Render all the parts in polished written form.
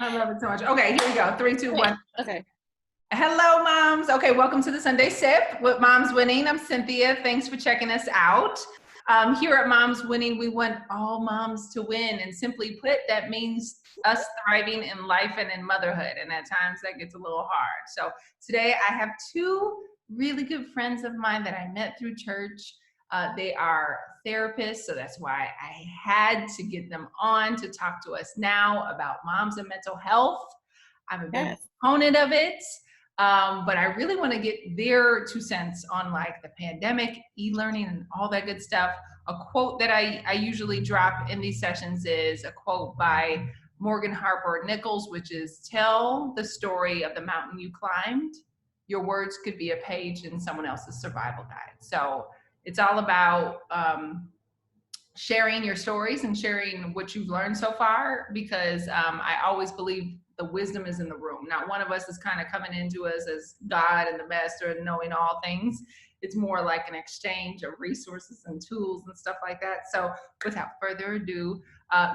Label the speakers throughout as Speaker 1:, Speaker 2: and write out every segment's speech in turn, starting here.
Speaker 1: I love it so much. Okay, here we go. Three, two, one.
Speaker 2: Okay.
Speaker 1: Hello, moms. Okay, welcome to the Sunday Sip with Moms Winning. I'm Cynthia. Thanks for checking us out. Here at Moms Winning, we want all moms to win. And simply put, that means us thriving in life and in motherhood. And at times that gets a little hard. So today I have two really good friends of mine that I met through church. They are therapists, so that's why I had to get them on to talk to us now about moms and mental health. I'm a big proponent of it. But I really want to get their 2 cents on like the pandemic, e-learning, and all that good stuff. A quote that I usually drop in these sessions is a quote by Morgan Harper Nichols, which is, "Tell the story of the mountain you climbed. Your words could be a page in someone else's survival guide." So it's all about sharing your stories and sharing what you've learned so far, because I always believe the wisdom is in the room. Not one of us is kind of coming into us as God and the master and knowing all things. It's more like an exchange of resources and tools and stuff like that. So without further ado,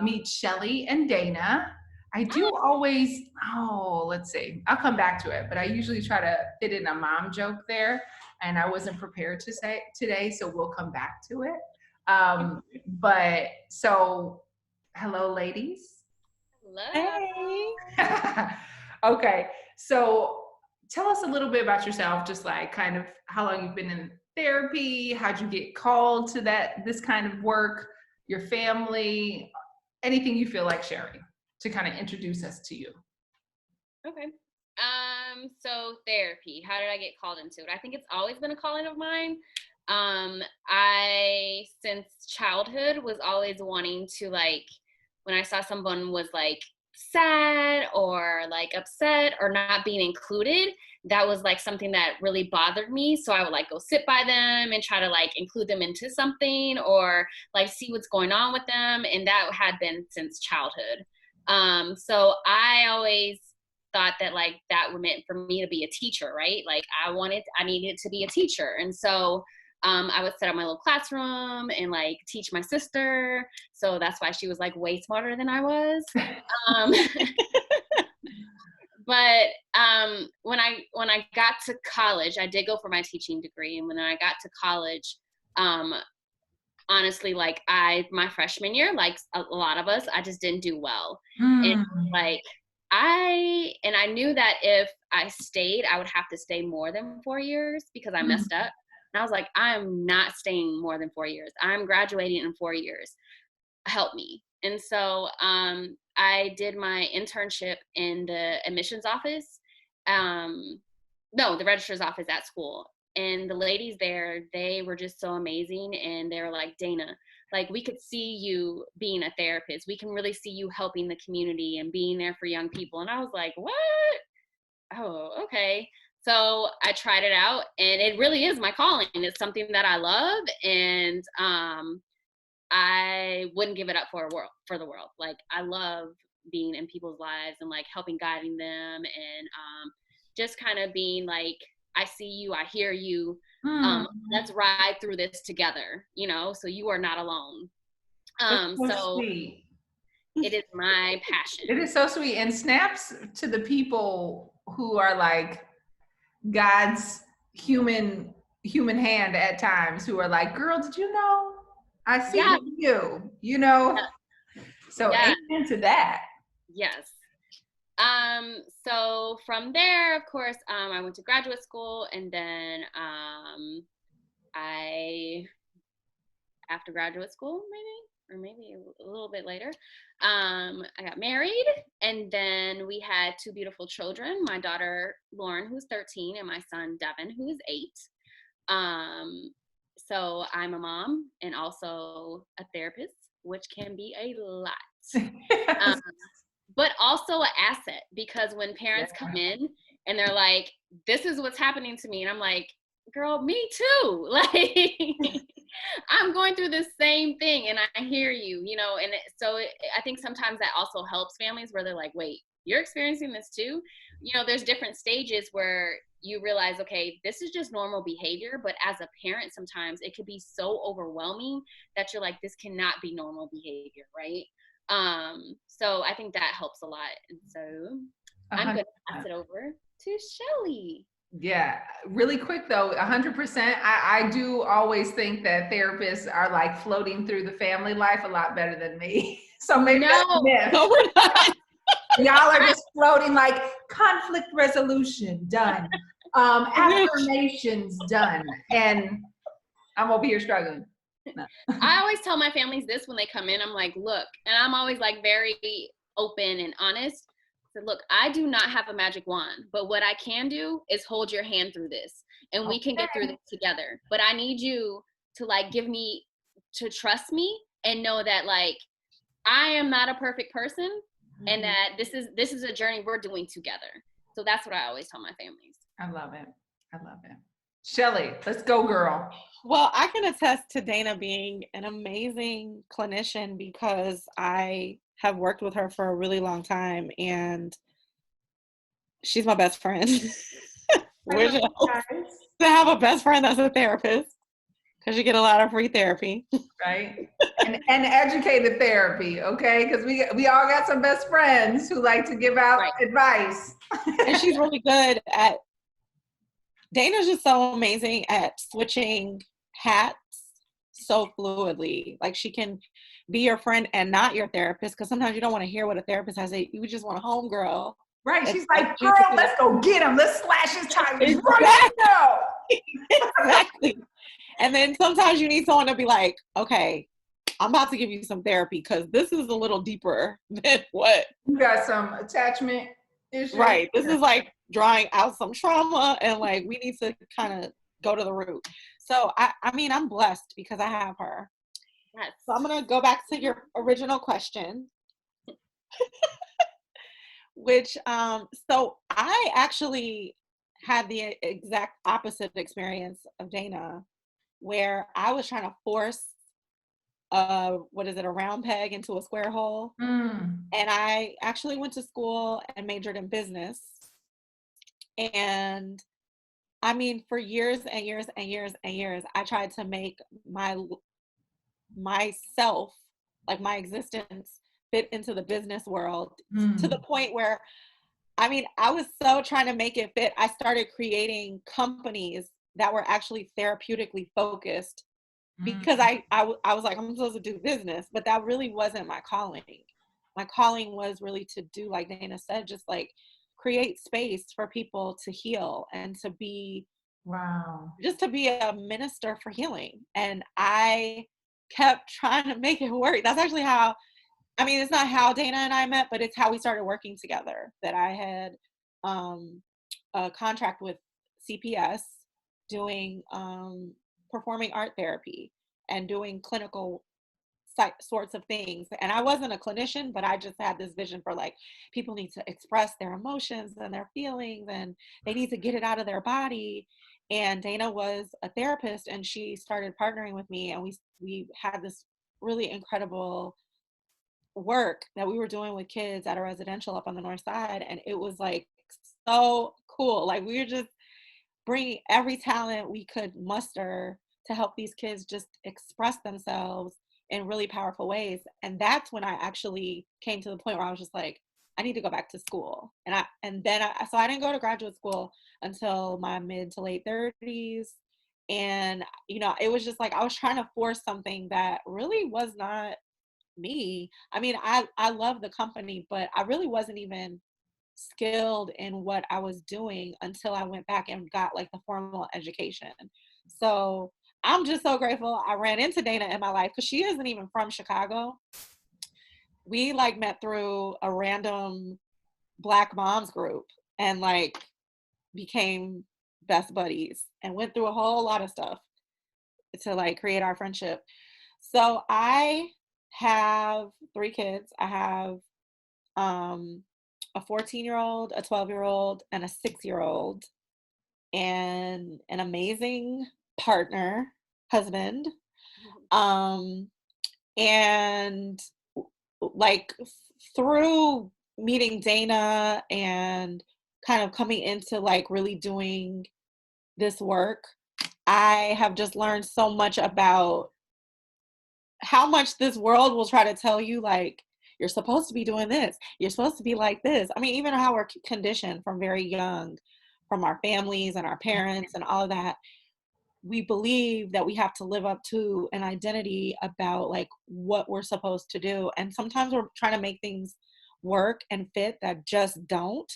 Speaker 1: meet Shelly and Dana. I do always, let's see, I'll come back to it, but I usually try to fit in a mom joke there, and I wasn't prepared to say today, so we'll come back to it. But so, hello, ladies.
Speaker 2: Hello.
Speaker 1: Hey. Okay, so tell us a little bit about yourself, just like kind of how long you've been in therapy, how'd you get called to this kind of work, your family, anything you feel like sharing to kind of introduce us to you.
Speaker 2: Okay. So therapy, how did I get called into it? I think it's always been a calling of mine. I, since childhood, was always wanting to, like, when I saw someone was like sad or like upset or not being included, that was like something that really bothered me. So I would like go sit by them and try to like include them into something or like see what's going on with them. And that had been since childhood. So I always thought that like that meant for me to be a teacher, right? Like I needed to be a teacher. And so I would set up my little classroom and like teach my sister. So that's why she was like way smarter than I was. But when I got to college, I did go for my teaching degree. And when I got to college, honestly, like my freshman year, like a lot of us, I just didn't do well. And like I knew that if I stayed, I would have to stay more than 4 years because I messed up. And I was like, I'm not staying more than 4 years. I'm graduating in 4 years. Help me. And so I did my internship in the admissions office. No, the registrar's office at school. And the ladies there, they were just so amazing. And they were like, Dana, like we could see you being a therapist. We can really see you helping the community and being there for young people. And I was like, what? Oh, okay. So I tried it out and it really is my calling. It's something that I love. And I wouldn't give it up for the world. Like I love being in people's lives and like helping guiding them and just kind of being like, I see you, I hear you. Let's ride through this together, so you are not alone. So
Speaker 1: sweet.
Speaker 2: It is my passion.
Speaker 1: It is so sweet, and snaps to the people who are like God's human hand at times, who are like, girl, did you know? I see you, Yeah. So amen to that.
Speaker 2: Yes. So from there, of course, I went to graduate school, and then after graduate school, maybe a little bit later, I got married, and then we had 2 beautiful children, my daughter Lauren, who's 13, and my son Devin, who is 8. So I'm a mom and also a therapist, which can be a lot. But also an asset, because when parents come in and they're like, this is what's happening to me, and I'm like, girl, me too. Like I'm going through the same thing and I hear you, and I think sometimes that also helps families where they're like, wait, you're experiencing this too? There's different stages where you realize, okay, this is just normal behavior, but as a parent, sometimes it could be so overwhelming that you're like, this cannot be normal behavior, right? So I think that helps a lot. And so I'm going to pass
Speaker 1: 100%.
Speaker 2: it over to Shelly.
Speaker 1: Yeah, really quick though, 100%. I do always think that therapists are like floating through the family life a lot better than me. So maybe that's a myth.
Speaker 3: No, we're not.
Speaker 1: Y'all are just floating like conflict resolution done, affirmations done, and I'm over here struggling. No.
Speaker 2: I always tell my families this when they come in. I'm like, look, and I'm always like very open and honest. So look, I do not have a magic wand, but what I can do is hold your hand through this, and we can get through this together. But I need you to like to trust me and know that like I am not a perfect person, and that this is a journey we're doing together. So that's what I always tell my families.
Speaker 1: I love it. I love it. Shelly, let's go, girl.
Speaker 3: Well, I can attest to Dana being an amazing clinician because I have worked with her for a really long time, and she's my best friend. Which helps to have a best friend that's a therapist, because you get a lot of free therapy.
Speaker 1: Right? And educated therapy, okay? Because we all got some best friends who like to give out advice.
Speaker 3: And she's really good at, Dana's just so amazing at switching hats so fluidly. Like she can be your friend and not your therapist, because sometimes you don't want to hear what a therapist has to say. You just want a homegirl.
Speaker 1: Right, she's like, girl, let's go get him. Let's slash his tires right now.
Speaker 3: Exactly. And then sometimes you need someone to be like, okay, I'm about to give you some therapy because this is a little deeper than what.
Speaker 1: You got some attachment issues.
Speaker 3: Right. This is like drawing out some trauma, and like we need to kind of go to the root. So I mean, I'm blessed because I have her.
Speaker 2: Yes.
Speaker 3: So I'm going to go back to your original question. Which, so I actually had the exact opposite experience of Dana, where I was trying to force a round peg into a square hole. And I actually went to school and majored in business. And I mean, for years and years and years and years, I tried to make myself, like my existence, fit into the business world to the point where, I mean, I was so trying to make it fit. I started creating companies that were actually therapeutically focused because I was like, I'm supposed to do business, but that really wasn't my calling. My calling was really to do, like Dana said, just like create space for people to heal and to be, just to be a minister for healing. And I kept trying to make it work. That's actually how, I mean, it's not how Dana and I met, but it's how we started working together. That I had a contract with CPS doing performing art therapy and doing clinical sorts of things. And I wasn't a clinician, but I just had this vision for like, people need to express their emotions and their feelings, and they need to get it out of their body. And Dana was a therapist, and she started partnering with me, and we had this really incredible work that we were doing with kids at a residential up on the north side. And it was like so cool. Like we were just bringing every talent we could muster to help these kids just express themselves in really powerful ways. And that's when I actually came to the point where I was just like, I need to go back to school. So I didn't go to graduate school until my mid to late 30s. And, you know, it was just like, I was trying to force something that really was not me. I mean, I love the company, but I really wasn't even skilled in what I was doing until I went back and got like the formal education. So I'm just so grateful I ran into Dana in my life, because she isn't even from Chicago. We like met through a random Black moms group and like became best buddies and went through a whole lot of stuff to like create our friendship. So I have 3 kids. I have a 14-year-old, a 12-year-old, and a 6-year-old, and an amazing partner, husband. And like through meeting Dana and kind of coming into like really doing this work, I have just learned so much about how much this world will try to tell you, like, you're supposed to be doing this. You're supposed to be like this. I mean, even how we're conditioned from very young, from our families and our parents and all of that, we believe that we have to live up to an identity about like what we're supposed to do. And sometimes we're trying to make things work and fit that just don't.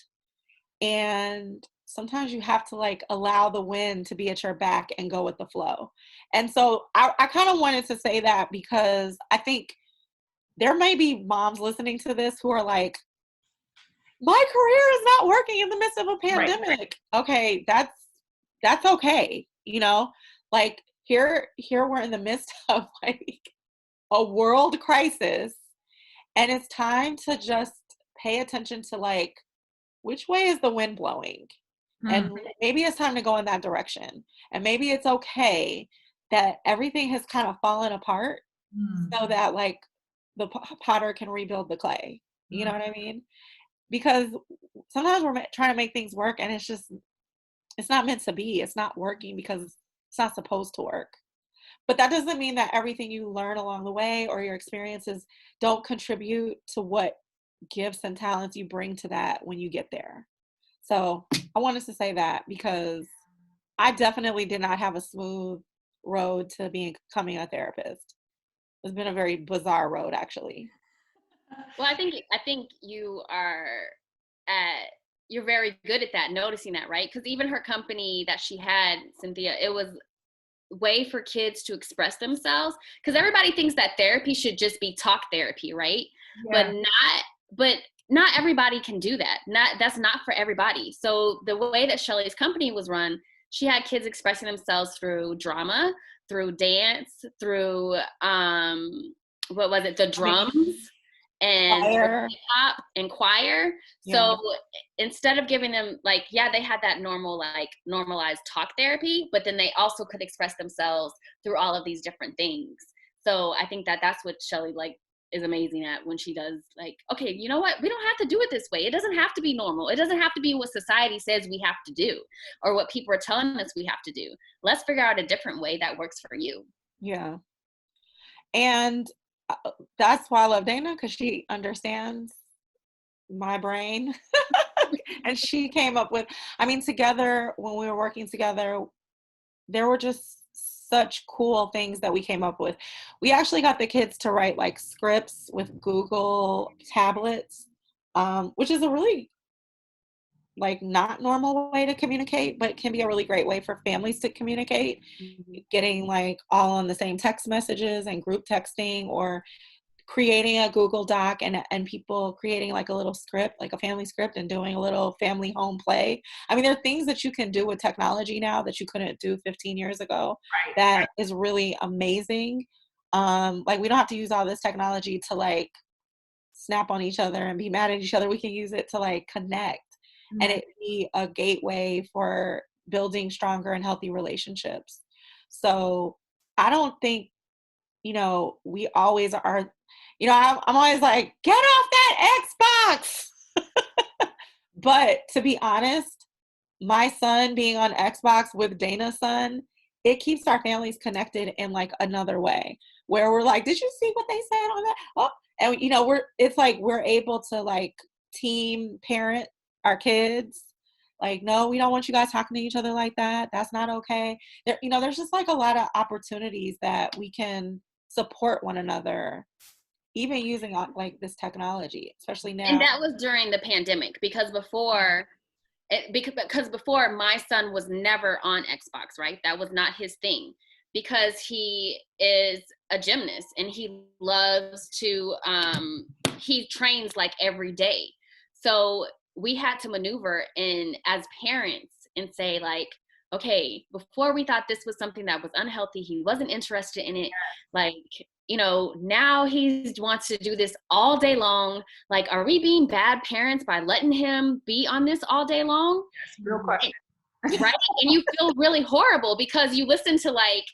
Speaker 3: And sometimes you have to like allow the wind to be at your back and go with the flow. And so I kind of wanted to say that because I think there may be moms listening to this who are like, my career is not working in the midst of a pandemic. Right. Okay, that's okay. You know, like here we're in the midst of like a world crisis, and it's time to just pay attention to like, which way is the wind blowing? And maybe it's time to go in that direction. And maybe it's okay that everything has kind of fallen apart so that like the potter can rebuild the clay. You know what I mean? Because sometimes we're trying to make things work and it's not meant to be. It's not working because it's not supposed to work. But that doesn't mean that everything you learn along the way or your experiences don't contribute to what gifts and talents you bring to that when you get there. So I wanted to say that because I definitely did not have a smooth road to becoming a therapist. It's been a very bizarre road, actually.
Speaker 2: Well, I think you are you're very good at that, noticing that, right? Because even her company that she had, Cynthia, it was a way for kids to express themselves. Because everybody thinks that therapy should just be talk therapy, right? Yeah. But not everybody can do that. That's not for everybody. So the way that Shelly's company was run, she had kids expressing themselves through drama, through dance, through the drums and hip hop and choir. Yeah. So instead of giving them like, yeah, they had that normalized talk therapy, but then they also could express themselves through all of these different things. So I think that's what Shelly is amazing at when she does like, okay, you know what? We don't have to do it this way. It doesn't have to be normal. It doesn't have to be what society says we have to do or what people are telling us we have to do. Let's figure out a different way that works for you.
Speaker 3: Yeah. And that's why I love Dana, because she understands my brain. And she came up with, together, when we were working together, there were just such cool things that we came up with. We actually got the kids to write like scripts with Google tablets, which is a really like not normal way to communicate, but can be a really great way for families to communicate, getting like all on the same text messages and group texting, or creating a Google Doc and people creating like a little script, like a family script, and doing a little family home play. There are things that you can do with technology now that you couldn't do 15 years ago. Right. That is really amazing. Like we don't have to use all this technology to like snap on each other and be mad at each other. We can use it to like connect and it be a gateway for building stronger and healthy relationships. So I don't think, we always are, I'm always like, get off that Xbox. But to be honest, my son being on Xbox with Dana's son, it keeps our families connected in like another way where we're like, did you see what they said on that? Oh, and it's like, we're able to like team parent our kids. Like, no, we don't want you guys talking to each other like that. That's not okay. There's just like a lot of opportunities that we can support one another, even using like this technology, especially now.
Speaker 2: And that was during the pandemic, because before my son was never on Xbox, right? That was not his thing, because he is a gymnast and he loves to, he trains like every day. So we had to maneuver in as parents and say like, okay, before we thought this was something that was unhealthy, he wasn't interested in it. Like, now he wants to do this all day long. Like, are we being bad parents by letting him be on this all day long?
Speaker 1: Yes, real question.
Speaker 2: Right? And you feel really horrible because you listen to like,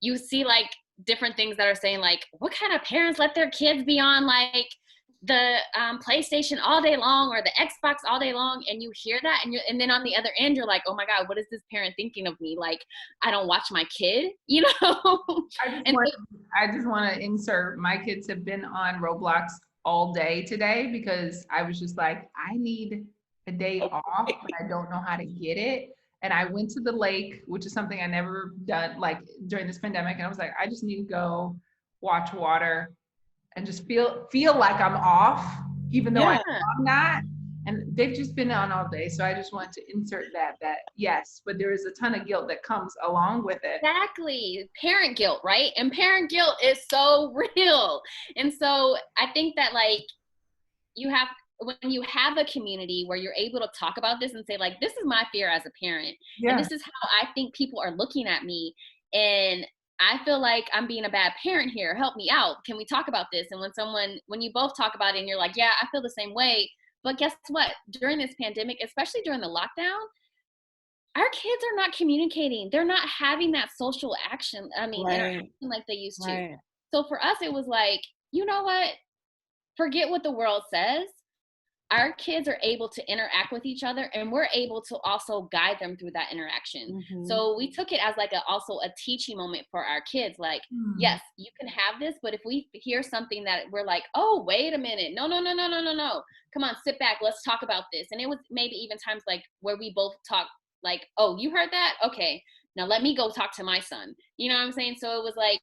Speaker 2: you see like different things that are saying like, what kind of parents let their kids be on like the PlayStation all day long or the Xbox all day long, and you hear that and then on the other end you're like, oh my God, what is this parent thinking of me? Like, I don't watch my kid,
Speaker 1: I just want to insert, my kids have been on Roblox all day today because I was just like, I need a day off, but I don't know how to get it. And I went to the lake, which is something I never done like during this pandemic. And I was like, I just need to go watch water and just feel like I'm off, even though
Speaker 3: Yeah.
Speaker 1: I'm not. And they've just been on all day. So I just wanted to insert that yes, but there is a ton of guilt that comes along with it.
Speaker 2: Exactly. Parent guilt, right? And parent guilt is so real. And so I think that like when you have a community where you're able to talk about this and say like, this is my fear as a parent.
Speaker 1: Yeah.
Speaker 2: And this is how I think people are looking at me. And I feel like I'm being a bad parent here. Help me out. Can we talk about this? And when you both talk about it and you're like, yeah, I feel the same way. But guess what? During this pandemic, especially during the lockdown, our kids are not communicating. They're not having that social action. Interaction like they used to.
Speaker 3: Right.
Speaker 2: So for us, it was like, you know what? Forget what the world says. Our kids are able to interact with each other, and we're able to also guide them through that interaction.
Speaker 3: Mm-hmm.
Speaker 2: So we took it as like also a teaching moment for our kids. Like, yes, you can have this, but if we hear something that we're like, oh, wait a minute, no, come on, sit back, let's talk about this. And it was maybe even times like where we both talk like, oh, you heard that? Okay, now let me go talk to my son. You know what I'm saying? So it was like,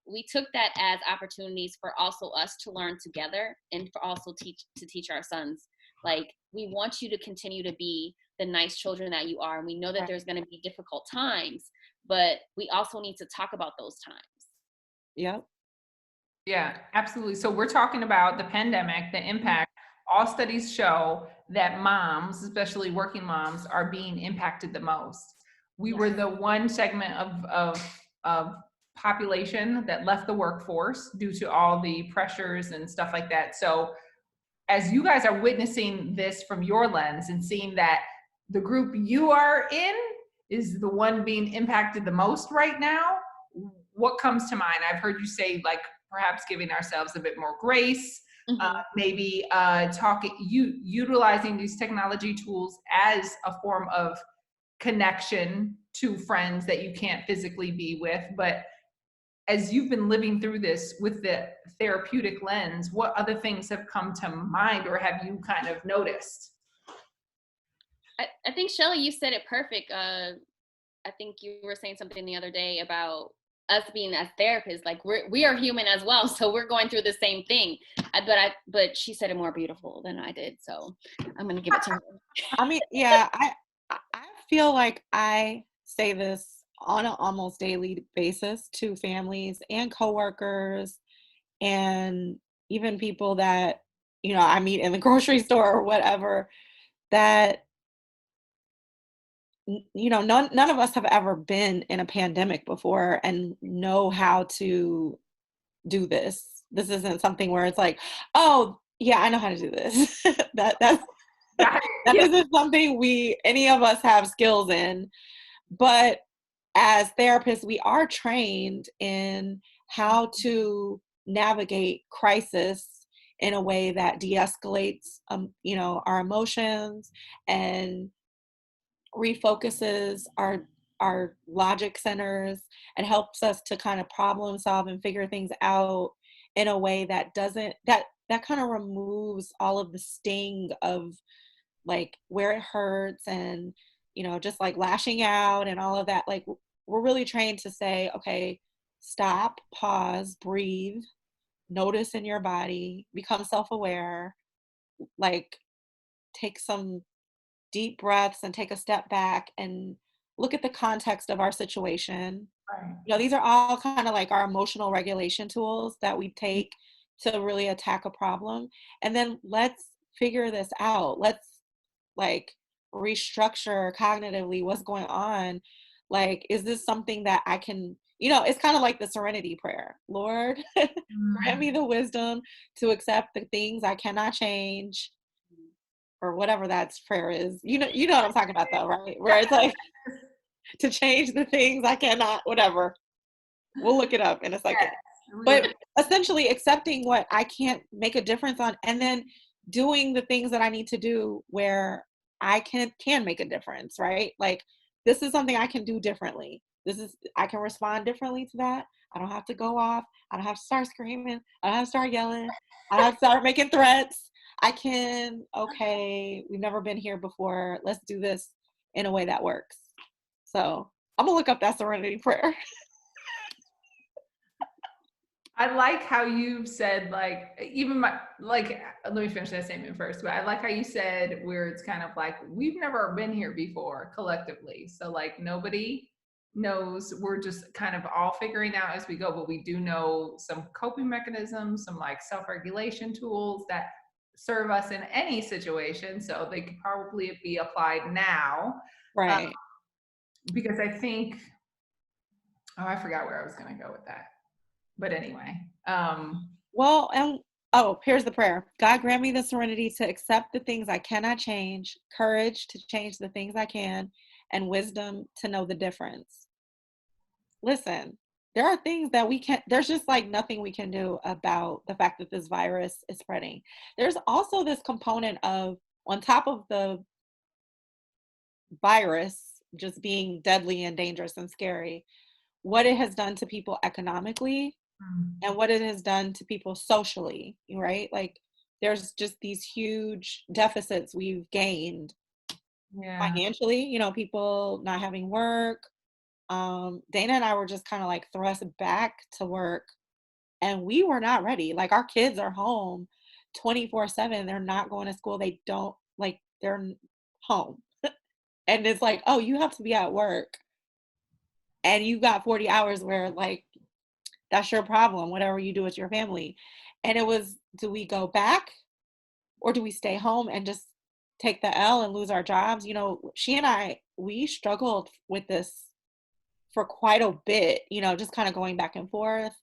Speaker 2: we took that as opportunities for also us to learn together and for also teach our sons, like, we want you to continue to be the nice children that you are. And we know that there's going to be difficult times, but we also need to talk about those times.
Speaker 3: Yep.
Speaker 1: Yeah, absolutely. So we're talking about the pandemic, the impact. All studies show that moms, especially working moms, are being impacted the most. We were the one segment of population that left the workforce due to all the pressures and stuff like that. So as you guys are witnessing this from your lens and seeing that the group you are in is the one being impacted the most right now, what comes to mind? I've heard you say like perhaps giving ourselves a bit more grace, maybe utilizing these technology tools as a form of connection to friends that you can't physically be with. But as you've been living through this with the therapeutic lens, what other things have come to mind or have you kind of noticed?
Speaker 2: I think, Shelly, you said it perfect. I think you were saying something the other day about us being as therapists, like we are human as well. So we're going through the same thing. But she said it more beautiful than I did. So I'm going to give it to her.
Speaker 3: I mean, yeah, I feel like I say this on an almost daily basis to families and coworkers and even people that, I meet in the grocery store or whatever, that, none of us have ever been in a pandemic before and know how to do this. This isn't something where it's like, oh, yeah, I know how to do this. that isn't something any of us have skills in. But as therapists, we are trained in how to navigate crisis in a way that de-escalates, our emotions and refocuses our logic centers and helps us to kind of problem solve and figure things out in a way that kind of removes all of the sting of like where it hurts and just like lashing out and all of that. Like, we're really trained to say, okay, stop, pause, breathe, notice in your body, become self-aware, like take some deep breaths and take a step back and look at the context of our situation. Right. These are all kind of like our emotional regulation tools that we take to really attack a problem. And then let's figure this out. Let's like restructure cognitively what's going on. Like, is this something that I can, it's kind of like the serenity prayer. Lord, grant me the wisdom to accept the things I cannot change, or whatever that prayer is. You know what I'm talking about though, right? Where it's like to change the things I cannot, whatever. We'll look it up in a second. But essentially accepting what I can't make a difference on, and then doing the things that I need to do where I can make a difference, right? Like, this is something I can do differently. I can respond differently to that. I don't have to go off. I don't have to start screaming. I don't have to start yelling. I don't have to start making threats. I can, okay, we've never been here before. Let's do this in a way that works. So I'm gonna look up that serenity prayer.
Speaker 1: I like how you said, like, even let me finish that statement first, but I like how you said where it's kind of like, we've never been here before collectively. So like nobody knows, we're just kind of all figuring out as we go, but we do know some coping mechanisms, some like self-regulation tools that serve us in any situation. So they could probably be applied now.
Speaker 3: Right.
Speaker 1: Because I think, oh, I forgot where I was going to go with that. But anyway.
Speaker 3: Well, and here's the prayer. God grant me the serenity to accept the things I cannot change, courage to change the things I can, and wisdom to know the difference. Listen, there are things that we can't, there's just like nothing we can do about the fact that this virus is spreading. There's also this component of, on top of the virus just being deadly and dangerous and scary, what it has done to people economically and what it has done to people socially, right? Like there's just these huge deficits we've gained financially, you know, people not having work. Dana and I were just kind of like thrust back to work and we were not ready. Like our kids are home 24/7. They're not going to school. They don't like, they're home. And it's like, oh, you have to be at work and you got 40 hours where like, that's your problem, whatever you do with your family. And it was, do we go back or do we stay home and just take the L and lose our jobs? You know, she and I, we struggled with this for quite a bit, you know, just kind of going back and forth,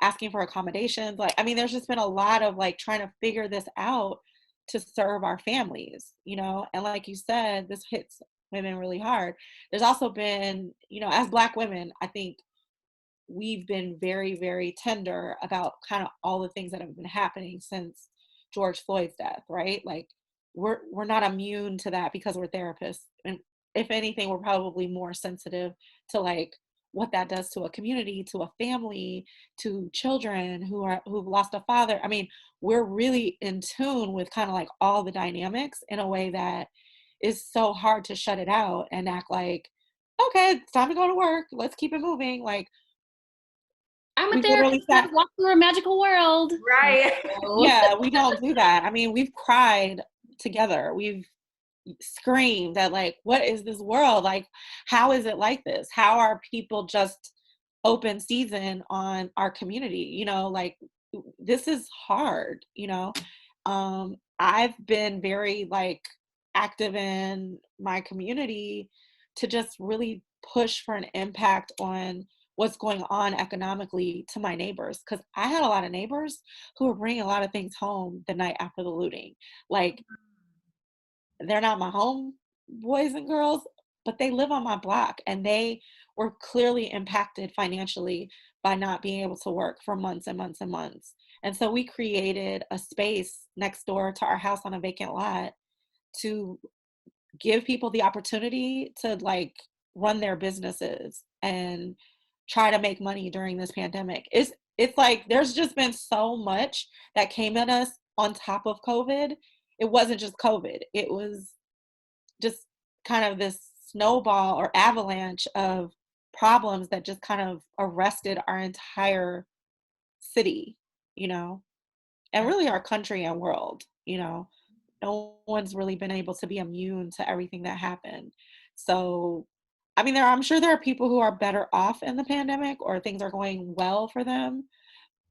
Speaker 3: asking for accommodations. Like, I mean, there's just been a lot of like trying to figure this out to serve our families, you know, and like you said, this hits women really hard. There's also been, you know, as Black women, I think we've been very, very tender about kind of all the things that have been happening since George Floyd's death, right? Like we're not immune to that because we're therapists. And if anything, we're probably more sensitive to like what that does to a community, to a family, to children who've lost a father. I mean, we're really in tune with kind of like all the dynamics in a way that is so hard to shut it out and act like, okay, it's time to go to work. Let's keep it moving. Like,
Speaker 2: I'm a therapist. I walk through a magical world.
Speaker 1: Right.
Speaker 3: Yeah, we don't do that. I mean, we've cried together. We've screamed at like, what is this world? Like, how is it like this? How are people just open season on our community? You know, like this is hard, you know. I've been very like active in my community to just really push for an impact on what's going on economically to my neighbors, because I had a lot of neighbors who were bringing a lot of things home the night after the looting. Like they're not my home boys and girls, but they live on my block and they were clearly impacted financially by not being able to work for months and months and months. And so we created a space next door to our house on a vacant lot to give people the opportunity to like run their businesses and try to make money during this pandemic. It's like there's just been so much that came at us on top of COVID. It wasn't just COVID. It was just kind of this snowball or avalanche of problems that just kind of arrested our entire city, you know, and really our country and world, you know. No one's really been able to be immune to everything that happened. So, I mean, I'm sure there are people who are better off in the pandemic or things are going well for them,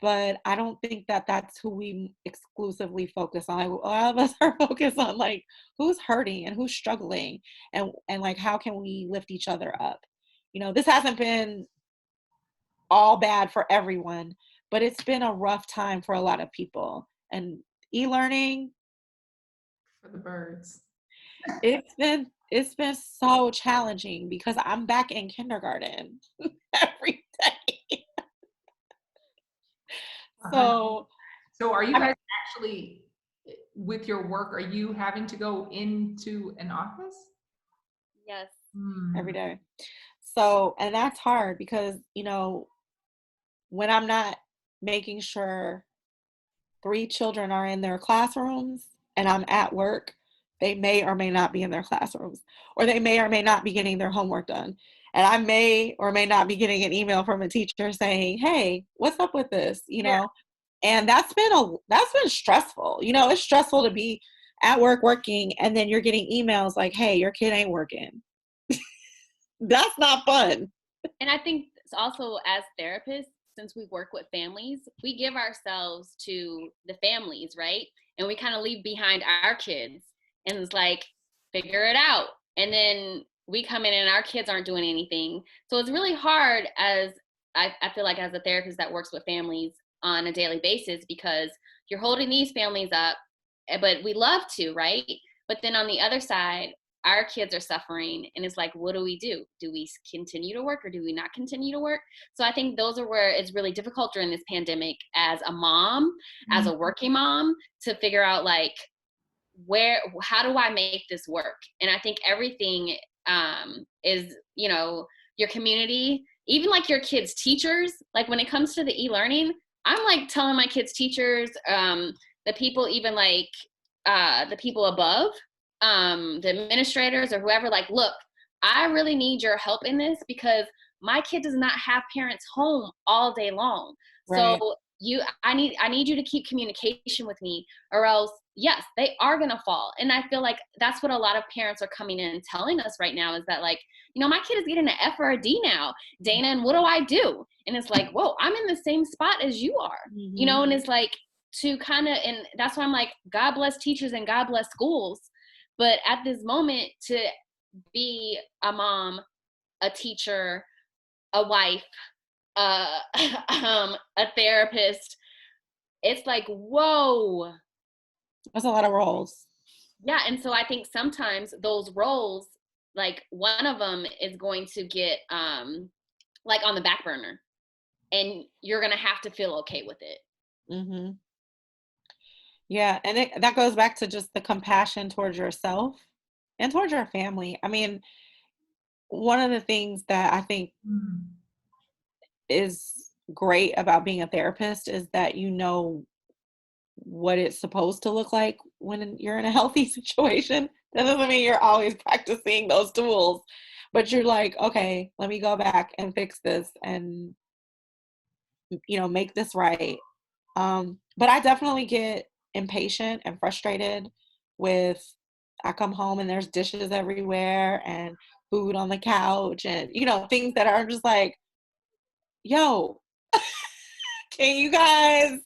Speaker 3: but I don't think that that's who we exclusively focus on. Like, a lot of us are focused on like who's hurting and who's struggling and like how can we lift each other up. You know, this hasn't been all bad for everyone, but it's been a rough time for a lot of people. And e-learning
Speaker 1: for the birds.
Speaker 3: It's been so challenging because I'm back in kindergarten every day. So
Speaker 1: are you guys actually, with your work, are you having to go into an office?
Speaker 2: Yes.
Speaker 3: Every day. So, and that's hard because, when I'm not making sure 3 children are in their classrooms and I'm at work, they may or may not be in their classrooms, or they may or may not be getting their homework done. And I may or may not be getting an email from a teacher saying, "Hey, what's up with this?"
Speaker 1: Yeah.
Speaker 3: And that's been stressful. It's stressful to be at work working and then you're getting emails like, "Hey, your kid ain't working." That's not fun.
Speaker 2: And I think also as therapists, since we work with families, we give ourselves to the families, right? And we kind of leave behind our kids and it's like, figure it out. And then we come in and our kids aren't doing anything. So it's really hard as I feel like as a therapist that works with families on a daily basis because you're holding these families up, but we love to, right? But then on the other side, our kids are suffering and it's like, what do we do? Do we continue to work or do we not continue to work? So I think those are where it's really difficult during this pandemic as a mom, as a working mom, to figure out like how do I make this work? And I think everything is, your community, even like your kids' teachers, like when it comes to the e-learning, I'm like telling my kids' teachers, the people even like the people above, the administrators or whoever, like, look, I really need your help in this because my kid does not have parents home all day long. Right. So I need you to keep communication with me or else, yes, they are going to fall. And I feel like that's what a lot of parents are coming in and telling us right now is that like, my kid is getting an F or a D now, Dana, and what do I do? And it's like, whoa, I'm in the same spot as you are, and it's like to kind of, and that's why I'm like, God bless teachers and God bless schools. But at this moment, to be a mom, a teacher, a wife, a therapist, it's like, whoa.
Speaker 3: That's a lot of roles.
Speaker 2: Yeah, and so I think sometimes those roles, like one of them is going to get like on the back burner, and you're gonna have to feel okay with it.
Speaker 3: Mm-hmm. Yeah, and that goes back to just the compassion towards yourself and towards your family. I mean, one of the things that I think is great about being a therapist is that you know what it's supposed to look like when you're in a healthy situation. That doesn't mean you're always practicing those tools, but you're like, okay, let me go back and fix this and, make this right. But I definitely get impatient and frustrated with, I come home and there's dishes everywhere and food on the couch and, things that are just like, yo, can you guys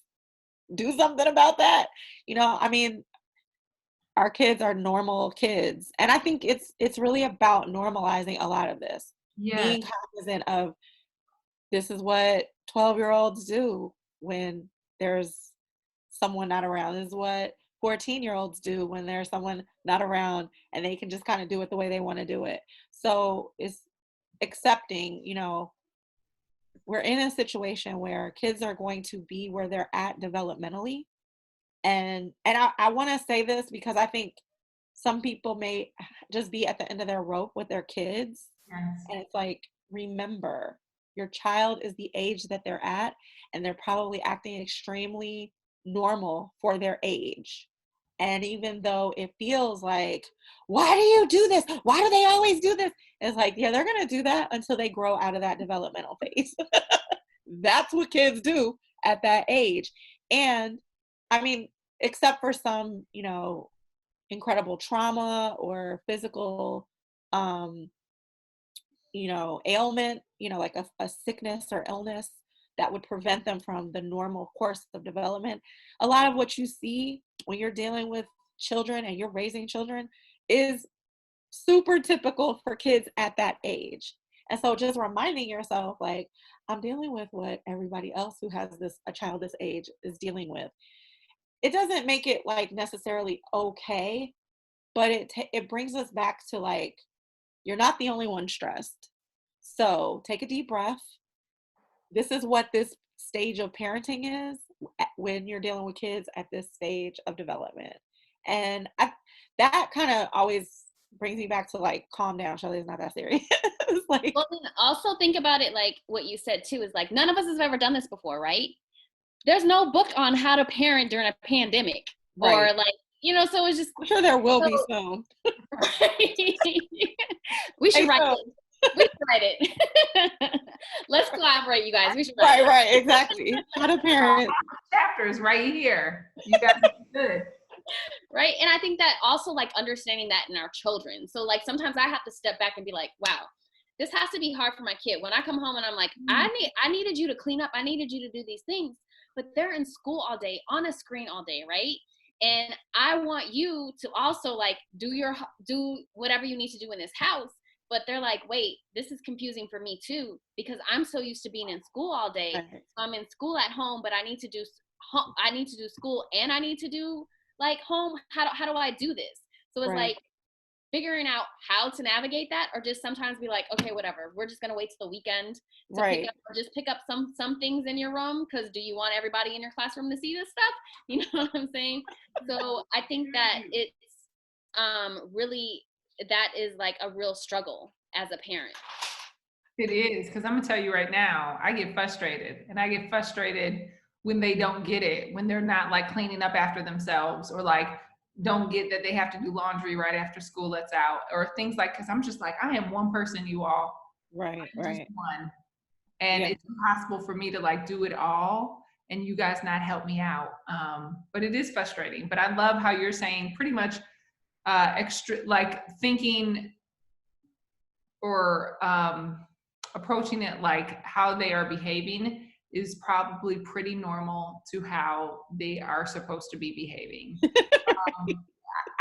Speaker 3: do something about that? I mean, our kids are normal kids. And I think it's really about normalizing a lot of this. Yeah. Being cognizant of this is what 12-year-olds do when there's someone not around. This is what 14-year-olds do when there's someone not around and they can just kind of do it the way they want to do it. So it's accepting, we're in a situation where kids are going to be where they're at developmentally. And I want to say this because I think some people may just be at the end of their rope with their kids. Yes. And it's like, remember, your child is the age that they're at, and they're probably acting extremely normal for their age. And even though it feels like, why do you do this? Why do they always do this? It's like, yeah, they're going to do that until they grow out of that developmental phase. That's what kids do at that age. And I mean, except for some, incredible trauma or physical, ailment, like a sickness or illness that would prevent them from the normal course of development. A lot of what you see when you're dealing with children and you're raising children is super typical for kids at that age. And so just reminding yourself, like, I'm dealing with what everybody else who has a child this age is dealing with. It doesn't make it like necessarily okay, but it brings us back to like, you're not the only one stressed. So take a deep breath. This is what this stage of parenting is when you're dealing with kids at this stage of development. And that kind of always brings me back to like, calm down, Shelly, it's not that serious. Like,
Speaker 2: well, then also think about it like what you said too is like none of us has ever done this before, right? There's no book on how to parent during a pandemic,
Speaker 3: right.
Speaker 2: or like, so it's just,
Speaker 3: I'm sure there will
Speaker 2: so,
Speaker 3: be soon.
Speaker 2: we should
Speaker 3: Hey,
Speaker 2: write
Speaker 3: so,
Speaker 2: it. We should write it. Let's collaborate, you guys. We should write
Speaker 3: right, exactly. How to parent.
Speaker 1: Chapters right here. You guys are good.
Speaker 2: Right. And I think that also like understanding that in our children. So like sometimes I have to step back and be like, wow, this has to be hard for my kid. When I come home and I'm like, I needed you to clean up. I needed you to do these things, but they're in school all day, on a screen all day. Right. And I want you to also like do whatever you need to do in this house. But they're like, wait, this is confusing for me too, because I'm so used to being in school all day.
Speaker 3: Right.
Speaker 2: So I'm in school at home, but I need to do school and I need to do like home. How do I do this? So it's like figuring out how to navigate that, or just sometimes be like, okay, whatever, we're just gonna wait till the weekend to pick up, or just pick up some things in your room, because do you want everybody in your classroom to see this stuff? You know what I'm saying? So I think that it's really, that is like a real struggle as a parent.
Speaker 1: It is, because I'm gonna tell you right now, I get frustrated, and I get frustrated when they don't get it, when they're not like cleaning up after themselves, or like don't get that they have to do laundry right after school lets out, or things like, because I'm just like, I am one person, you all.
Speaker 3: Right.
Speaker 1: Just one. And it's impossible for me to like do it all and you guys not help me out. But it is frustrating. But I love how you're saying pretty much extra, like thinking or approaching it like how they are behaving is probably pretty normal to how they are supposed to be behaving.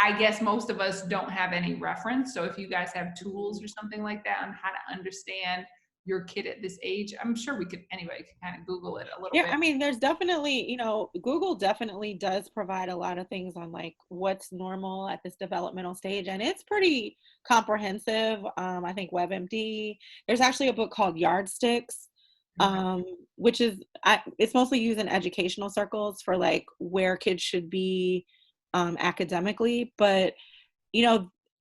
Speaker 1: I guess most of us don't have any reference. So if you guys have tools or something like that on how to understand your kid at this age, I'm sure we could, anybody can kind of Google it a little bit.
Speaker 3: I mean, there's definitely, Google definitely does provide a lot of things on like what's normal at this developmental stage. And it's pretty comprehensive. I think WebMD, there's actually a book called Yardsticks, which is, it's mostly used in educational circles for like where kids should be academically. But,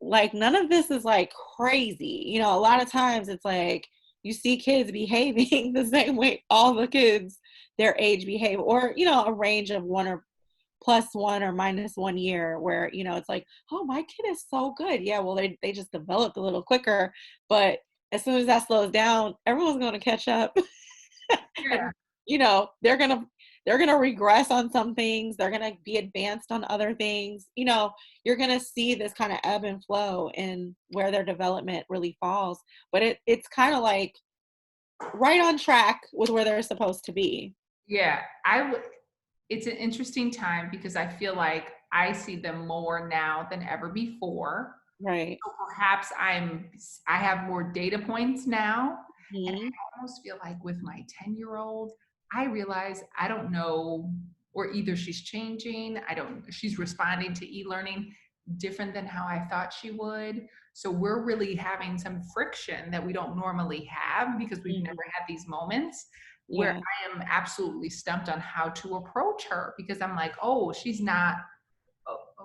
Speaker 3: like none of this is like crazy. A lot of times it's like, you see kids behaving the same way all the kids their age behave, or, a range of 1 or +1 or -1 year where, it's like, oh, my kid is so good. Yeah, well, they just developed a little quicker. But as soon as that slows down, everyone's going to catch up.
Speaker 1: Yeah.
Speaker 3: And, they're going to regress on some things. They're going to be advanced on other things. You're going to see this kind of ebb and flow in where their development really falls. But it's kind of like right on track with where they're supposed to be.
Speaker 1: Yeah, it's an interesting time because I feel like I see them more now than ever before.
Speaker 3: Right.
Speaker 1: So perhaps I have more data points now. And I almost feel like with my 10-year-old, I realize I don't know, or either she's changing, she's responding to e-learning different than how I thought she would. So we're really having some friction that we don't normally have because we've never had these moments where I am absolutely stumped on how to approach her, because I'm like, oh, she's not,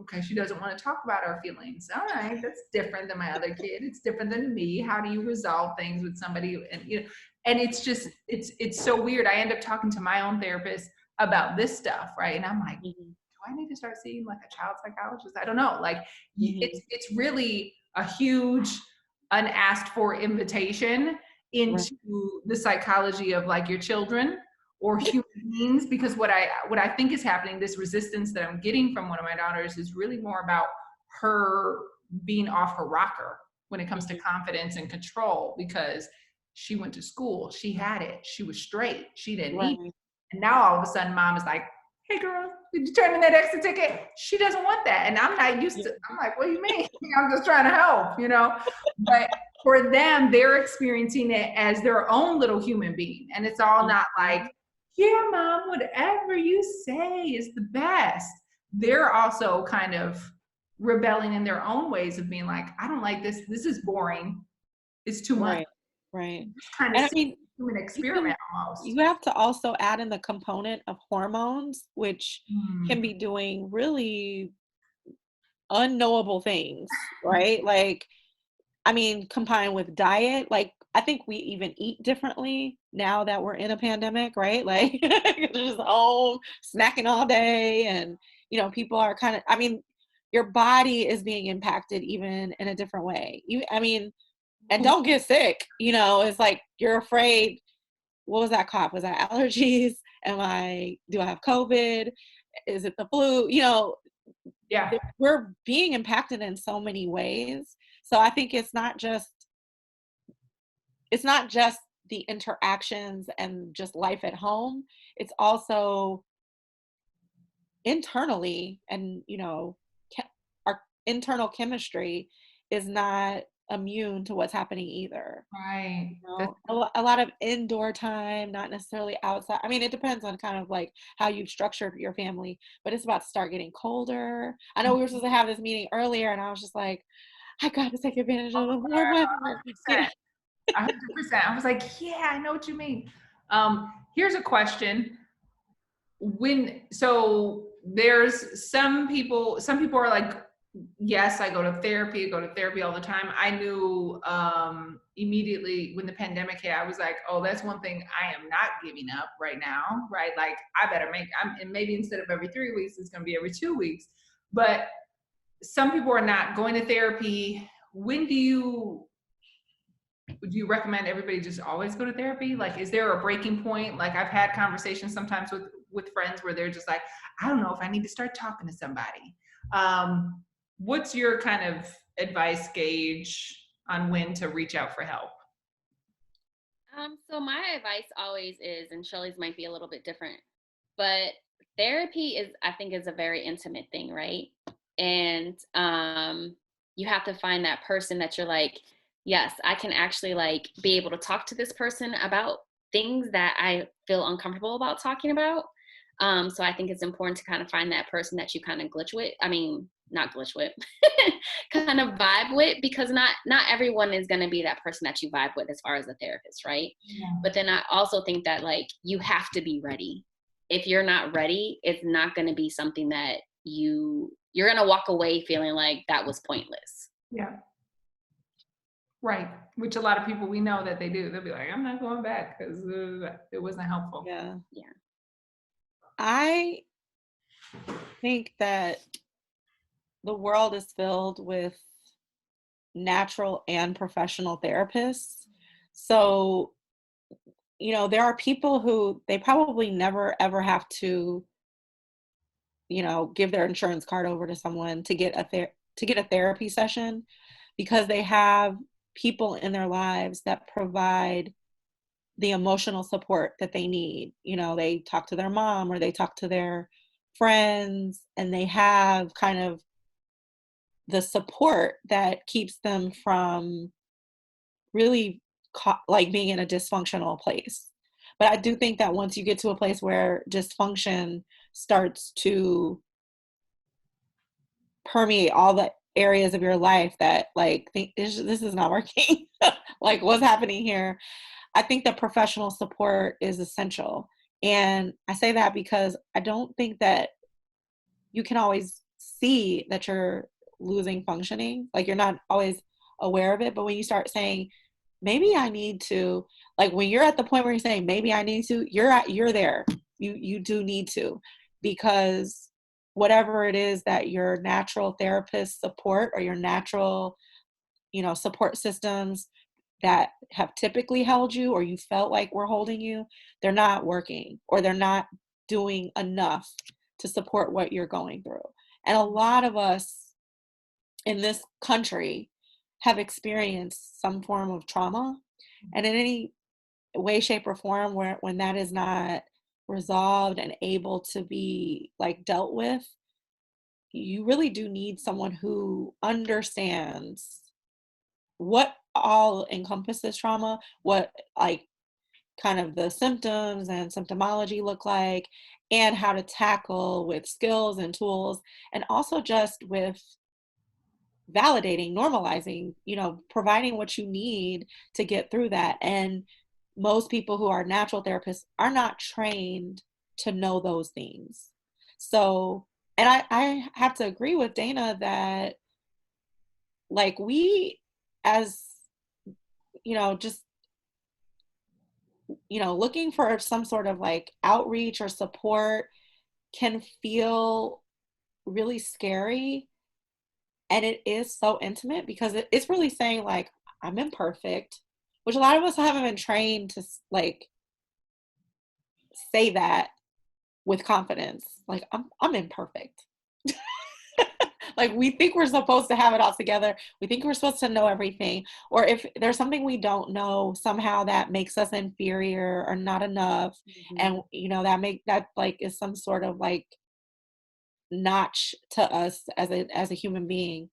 Speaker 1: okay, she doesn't want to talk about her feelings. All right, that's different than my other kid. It's different than me. How do you resolve things with somebody? And and it's just, it's so weird. I end up talking to my own therapist about this stuff, right? And I'm like, do I need to start seeing like a child psychologist? I don't know. Like it's really a huge unasked for invitation into the psychology of like your children or human beings, because what I think is happening, this resistance that I'm getting from one of my daughters is really more about her being off her rocker when it comes to confidence and control, because she went to school, she had it, she was straight, she didn't need it. And now all of a sudden mom is like, hey girl, did you turn in that extra ticket? She doesn't want that. And I'm not used to, I'm like, what do you mean? I'm just trying to help, But for them, they're experiencing it as their own little human being. And it's all not like, yeah, mom, whatever you say is the best. They're also kind of rebelling in their own ways of being like, I don't like this. This is boring. It's too much.
Speaker 3: Right.
Speaker 1: It's kind of human experiment almost.
Speaker 3: You have to also add in the component of hormones, which can be doing really unknowable things, right? Like, I mean, combined with diet, like I think we even eat differently now that we're in a pandemic, right? Like just home snacking all day, and people are kind of, I mean, your body is being impacted even in a different way. I mean, and don't get sick, it's like you're afraid, what was that cough? Was that allergies? Do I have COVID? Is it the flu?
Speaker 1: Yeah.
Speaker 3: We're being impacted in so many ways. So I think it's not just the interactions and just life at home. It's also internally, and our internal chemistry is not immune to what's happening either.
Speaker 1: Right.
Speaker 3: A lot of indoor time, not necessarily outside. I mean, it depends on kind of like how you've structured your family, but it's about to start getting colder. I know we were supposed to have this meeting earlier, and I was just like, I got to take advantage of the warm weather.
Speaker 1: 100%. 100%. I was like, yeah, I know what you mean. Here's a question. So there's some people are like, yes, I go to therapy all the time. I knew immediately when the pandemic hit, I was like, oh, that's one thing I am not giving up right now, right? Like I better and maybe instead of every 3 weeks, it's going to be every 2 weeks. But some people are not going to therapy. When would you recommend everybody just always go to therapy? Like, is there a breaking point? Like I've had conversations sometimes with friends where they're just like, I don't know if I need to start talking to somebody. What's your kind of advice, Gage, on when to reach out for help?
Speaker 2: So my advice always is, and Shelly's might be a little bit different, but therapy I think is a very intimate thing, right? And you have to find that person that you're like, yes, I can actually like be able to talk to this person about things that I feel uncomfortable about talking about. So I think it's important to kind of find that person that you kind of not glitch with, kind of vibe with, because not everyone is going to be that person that you vibe with as far as a therapist, right?
Speaker 1: Yeah.
Speaker 2: But then I also think that like you have to be ready. If you're not ready, it's not going to be something that you're going to walk away feeling like that was pointless.
Speaker 1: Yeah. Right. Which a lot of people we know that they do. They'll be like, I'm not going back because it wasn't helpful.
Speaker 3: Yeah.
Speaker 2: Yeah.
Speaker 3: I think that the world is filled with natural and professional therapists. So, there are people who they probably never ever have to, give their insurance card over to someone to get a therapy session, because they have people in their lives that provide the emotional support that they need. They talk to their mom or they talk to their friends, and they have kind of the support that keeps them from really like being in a dysfunctional place. But I do think that once you get to a place where dysfunction starts to permeate all the areas of your life, that like think this is not working, like what's happening here, I think that professional support is essential. And I say that because I don't think that you can always see that you're losing functioning. Like you're not always aware of it. But when you start saying, maybe I need to, like when you're at the point where you're saying, maybe I need to, you're there. You do need to, because whatever it is that your natural therapist support or your natural, support systems that have typically held you or you felt like were holding you, they're not working, or they're not doing enough to support what you're going through. And a lot of us in this country have experienced some form of trauma, and in any way, shape, or form when that is not resolved and able to be like dealt with, you really do need someone who understands what all encompasses trauma, what like kind of the symptoms and symptomology look like, and how to tackle with skills and tools, and also just with validating, normalizing, providing what you need to get through that. And most people who are natural therapists are not trained to know those things. So And I have to agree with Dana that like we as, just, looking for some sort of like outreach or support can feel really scary. And it is so intimate because it's really saying like, I'm imperfect, which a lot of us haven't been trained to like say that with confidence. Like, I'm imperfect. Like, we think we're supposed to have it all together. We think we're supposed to know everything. Or if there's something we don't know, somehow that makes us inferior or not enough. And, that like is some sort of like notch to us as a human being.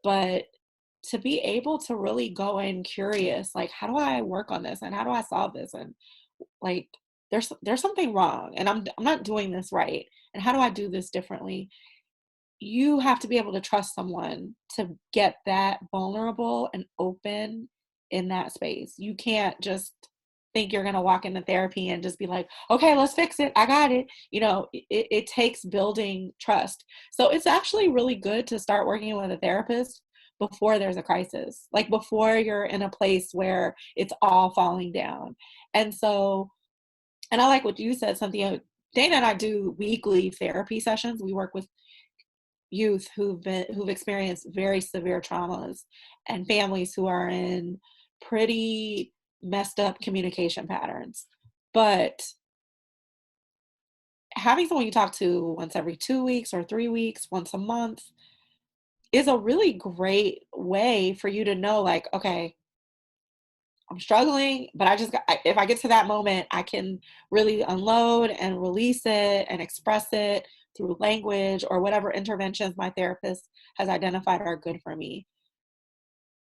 Speaker 3: But to be able to really go in curious, like, how do I work on this? And how do I solve this? And like, there's something wrong and I'm not doing this right. And how do I do this differently? You have to be able to trust someone to get that vulnerable and open in that space. You can't just think you're going to walk into therapy and just be like, okay, let's fix it. I got it. It takes building trust. So it's actually really good to start working with a therapist before there's a crisis, like before you're in a place where it's all falling down. And so, and I like what you said, Cynthia. Dana and I do weekly therapy sessions. We work with youth who've experienced very severe traumas and families who are in pretty messed up communication patterns. But having someone you talk to once every 2 weeks or 3 weeks, once a month, is a really great way for you to know, like, okay, I'm struggling, but if I get to that moment, I can really unload and release it and express it through language or whatever interventions my therapist has identified are good for me.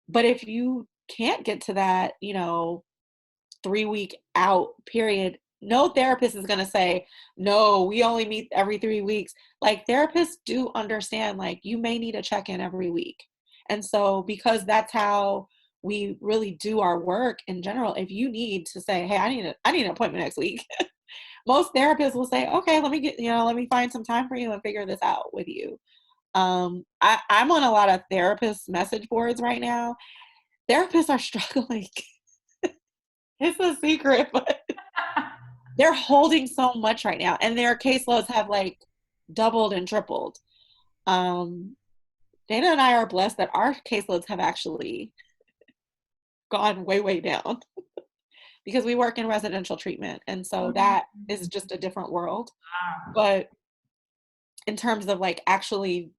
Speaker 3: But if you can't get to that, 3-week out period, no therapist is going to say, no, we only meet every 3 weeks. Like, therapists do understand, like, you may need a check-in every week. And so because that's how we really do our work in general, if you need to say, hey, I need an appointment next week, most therapists will say, okay, let me find some time for you and figure this out with you. I'm on a lot of therapist message boards right now. Therapists are struggling. It's a secret, but they're holding so much right now, and their caseloads have like doubled and tripled. Dana and I are blessed that our caseloads have actually gone way, way down because we work in residential treatment. And so that is just a different world. But in terms of like actually,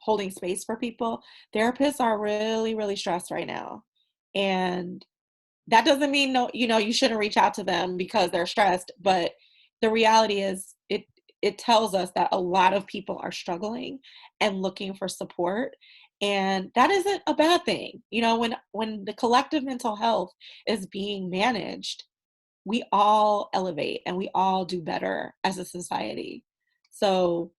Speaker 3: holding space for people, therapists are really, really stressed right now. And that doesn't mean you shouldn't reach out to them because they're stressed. But the reality is it tells us that a lot of people are struggling and looking for support. And that isn't a bad thing. When the collective mental health is being managed, we all elevate and we all do better as a society. So,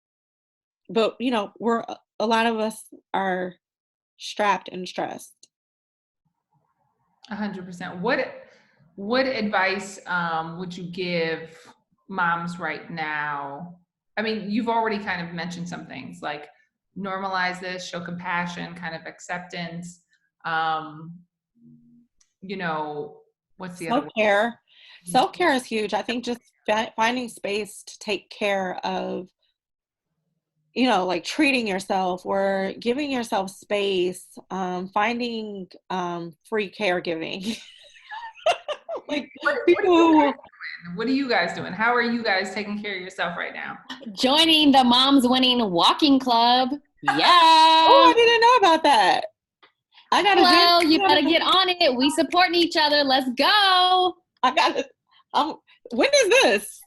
Speaker 3: but a lot of us are strapped and stressed.
Speaker 1: 100%. What advice would you give moms right now? I mean, you've already kind of mentioned some things like normalize this, show compassion, kind of acceptance. What's the other one?
Speaker 3: Self-care. Self-care is huge. I think just finding space to take care of, like treating yourself or giving yourself space, finding free caregiving. Like
Speaker 1: what are you guys doing? How are you guys taking care of yourself right now?
Speaker 2: Joining the Moms Winning Walking Club. Yeah.
Speaker 3: Oh, I didn't know about that.
Speaker 2: Hello, you better get on it. We supporting each other. Let's go.
Speaker 3: When is this?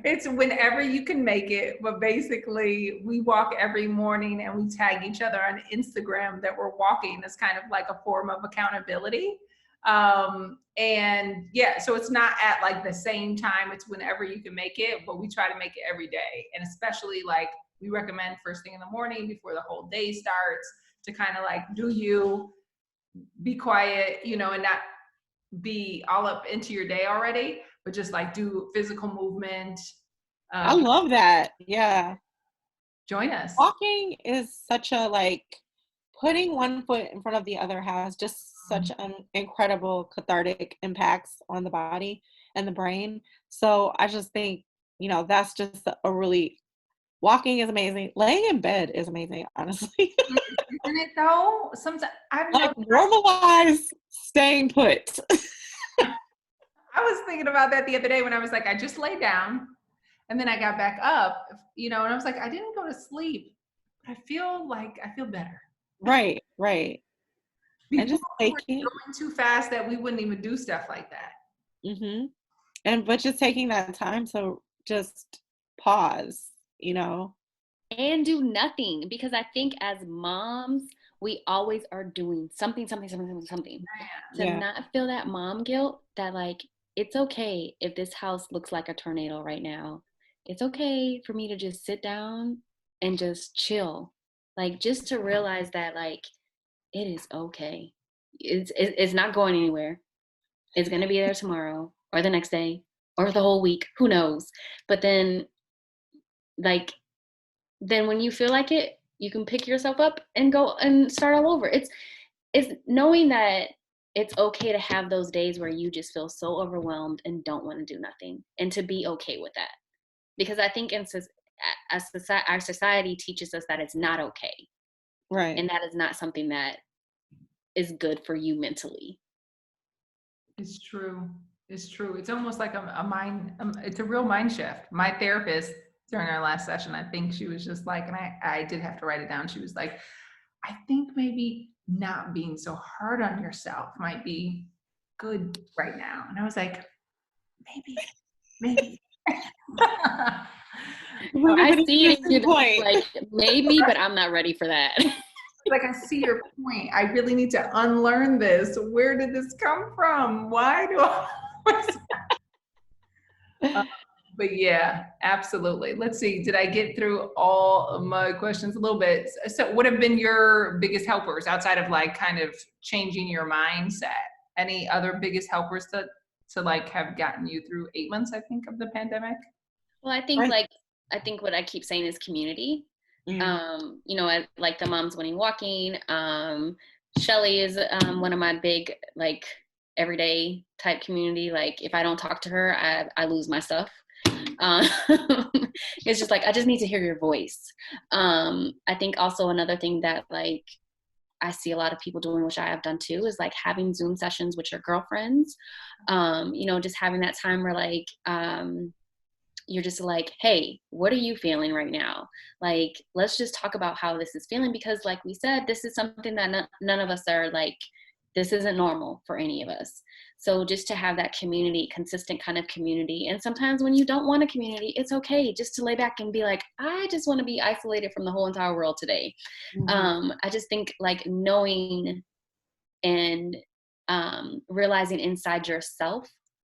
Speaker 1: It's whenever you can make it, but basically we walk every morning and we tag each other on Instagram that we're walking as kind of like a form of accountability. And yeah, so it's not at like the same time, it's whenever you can make it, but we try to make it every day. And especially like we recommend first thing in the morning before the whole day starts to kind of like do you be quiet, and not be all up into your day already, but just like do physical movement.
Speaker 3: I love that. Yeah.
Speaker 1: Join us.
Speaker 3: Walking is such a, like, putting one foot in front of the other has just such an incredible cathartic impacts on the body and the brain. So I just think, you know, that's just a really, walking is amazing. Laying in bed is amazing, honestly.
Speaker 1: Isn't it though? Sometimes I've
Speaker 3: Like,
Speaker 1: never,
Speaker 3: normalize staying put.
Speaker 1: I was thinking about that the other day when I was like, I just laid down and then I got back up, you know, and I was like, I didn't go to sleep. I feel better.
Speaker 3: Right, right. And
Speaker 1: Before
Speaker 3: just
Speaker 1: we were
Speaker 3: taking,
Speaker 1: going too fast that we wouldn't even do stuff like that.
Speaker 3: but just taking that time to just pause, you know?
Speaker 2: And do nothing, because I think as moms, we always are doing something. To
Speaker 3: Yeah.
Speaker 2: not feel that mom guilt that, like, it's okay if this house looks like a tornado right now. It's okay for me to just sit down and just chill. Like, just to realize that, like, it is okay. It's not going anywhere. It's going to be there tomorrow or the next day or the whole week. Who knows? But then, like, then when you feel like it, you can pick yourself up and go and start all over. It's knowing that it's okay to have those days where you just feel so overwhelmed and don't want to do nothing, and to be okay with that. Because I think our society teaches us that it's not okay.
Speaker 3: Right.
Speaker 2: And that is not something that is good for you mentally.
Speaker 1: It's true. It's true. It's almost like a mind, it's a real mind shift. My therapist during our last session, I think she was just like, and I did have to write it down. She was like, I think maybe not being so hard on yourself might be good right now. And I was like, maybe.
Speaker 2: I see it in you, like, maybe, but I'm not ready for that.
Speaker 1: Like, I see your point. I really need to unlearn this. Where did this come from? Why do I? But yeah, absolutely. Let's see. Did I get through all of my questions a little bit? So what have been your biggest helpers outside of, like, kind of changing your mindset? Any other biggest helpers to like have gotten you through 8 months, I think, of the pandemic?
Speaker 2: Well, I think what I keep saying is community. You know, like the Moms Winning Walking. Shelly is one of my big, like, everyday type community. Like, if I don't talk to her, I lose my stuff. It's just like, I just need to hear your voice. I think also another thing that, like, I see a lot of people doing, which I have done too, is like having Zoom sessions with your girlfriends. You know, just having that time where, like, you're just like, hey, what are you feeling right now? Like, let's just talk about how this is feeling, because like we said, this is something that none of us are, like, this isn't normal for any of us. So just to have that community, consistent kind of community. And sometimes when you don't want a community, it's okay just to lay back and be like, I just want to be isolated from the whole entire world today. I just think, like, knowing and realizing inside yourself,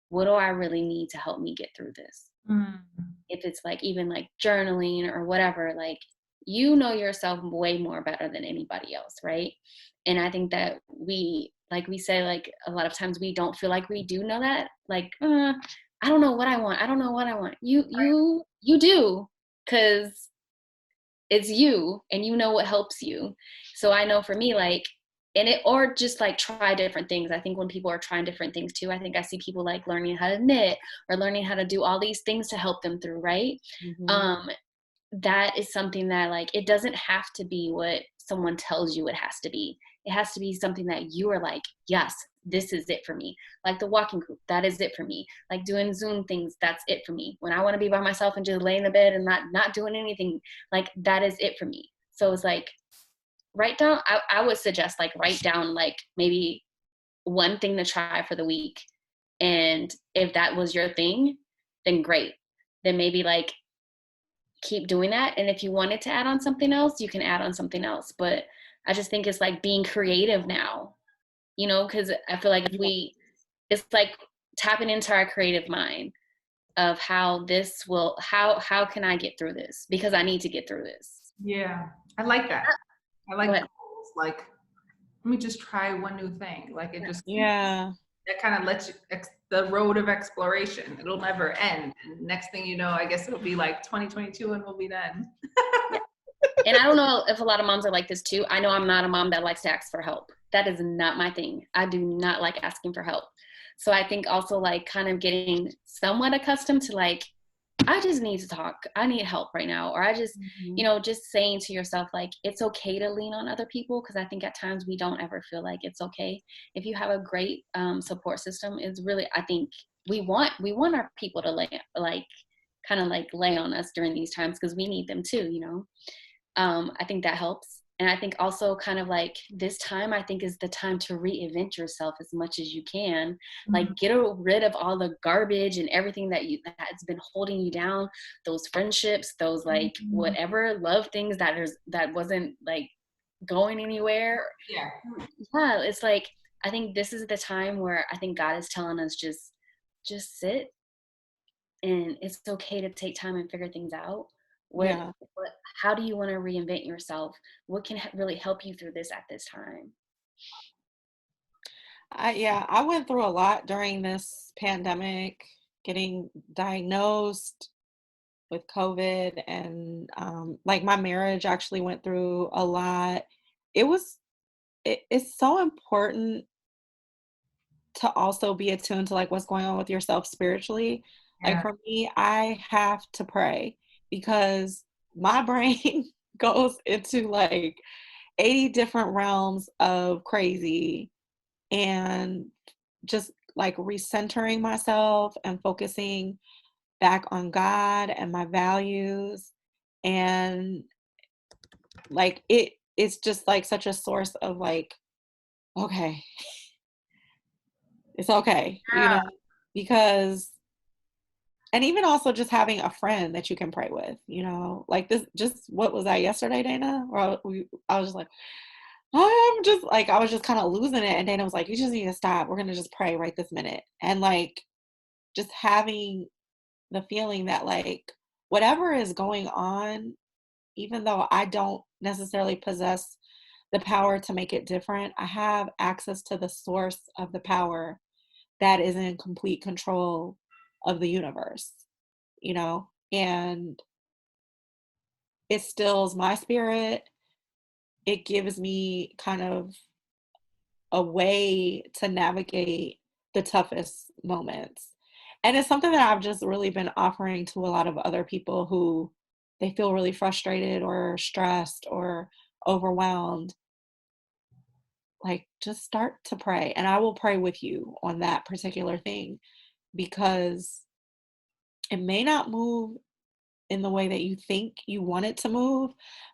Speaker 2: what do I really need to help me get through this? If it's like even like journaling or whatever, like, you know yourself way more better than anybody else, right? And I think that we, like we say, like, a lot of times we don't feel like we do know that. Like, I don't know what I want. I don't know what I want. You do, because it's you and you know what helps you. So I know for me, like, or just like try different things. I think when people are trying different things too, I think I see people like learning how to knit or learning how to do all these things to help them through, right? That is something that, like, it doesn't have to be what someone tells you it has to be. It has to be something that you are like, yes, this is it for me. Like the walking group, that is it for me. Like doing Zoom things, that's it for me. When I want to be by myself and just lay in the bed and not doing anything, like, that is it for me. So it's like, write down, I would suggest, like, write down, like, maybe one thing to try for the week. And if that was your thing, then great. Then maybe, like, keep doing that. And if you wanted to add on something else, you can add on something else. But I just think it's like being creative now, you know, because I feel like it's like tapping into our creative mind of how can I get through this? Because I need to get through this.
Speaker 1: Yeah, I like that. I like goals. Like, let me just try one new thing. Like, it just, that kind of lets you, the road of exploration, it'll never end. And next thing you know, I guess it'll be like 2022 and we'll be done.
Speaker 2: And I don't know if a lot of moms are like this too. I know I'm not a mom that likes to ask for help. That is not my thing. I do not like asking for help. So I think also like kind of getting somewhat accustomed to like, I just need to talk. I need help right now. Or I just, just saying to yourself, like, it's okay to lean on other people. Cause I think at times we don't ever feel like it's okay. If you have a great support system, it's really, I think we want our people to kind of lay on us during these times because we need them too. I think that helps. And I think also kind of like this time, I think is the time to reinvent yourself as much as you can. Like get rid of all the garbage and everything that's been holding you down, those friendships, those like whatever love things that wasn't like going anywhere.
Speaker 1: Yeah.
Speaker 2: Yeah. It's like, I think this is the time where I think God is telling us just sit, and it's okay to take time and figure things out. How do you want to reinvent yourself? What can really help you through this at this time?
Speaker 3: I went through a lot during this pandemic, getting diagnosed with COVID, and like my marriage actually went through a lot. It's so important to also be attuned to like what's going on with yourself spiritually. Like
Speaker 1: Yeah.
Speaker 3: for me, I have to pray because my brain goes into like 80 different realms of crazy, and just like recentering myself and focusing back on God and my values, and like it's just like such a source of like, okay, it's okay, because, and even also just having a friend that you can pray with, like this, just what was that yesterday, Dana? I was just like, I was just kind of losing it. And Dana was like, you just need to stop. We're going to just pray right this minute. And like, just having the feeling that like, whatever is going on, even though I don't necessarily possess the power to make it different, I have access to the source of the power that is in complete control of the universe, and it stills my spirit. It gives me kind of a way to navigate the toughest moments. And it's something that I've just really been offering to a lot of other people who they feel really frustrated or stressed or overwhelmed. Like, just start to pray, and I will pray with you on that particular thing, because it may not move in the way that you think you want it to move,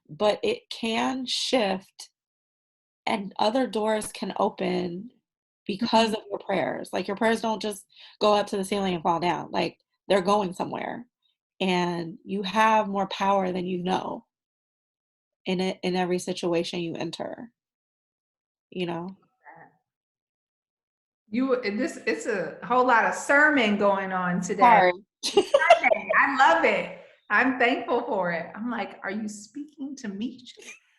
Speaker 3: but it can shift and other doors can open because of your prayers. Like your prayers don't just go up to the ceiling and fall down. Like they're going somewhere. And you have more power than you know in every situation you enter, you know?
Speaker 1: It's a whole lot of sermon going on today.
Speaker 3: Sorry.
Speaker 1: I love it. I'm thankful for it. I'm like, are you speaking to me?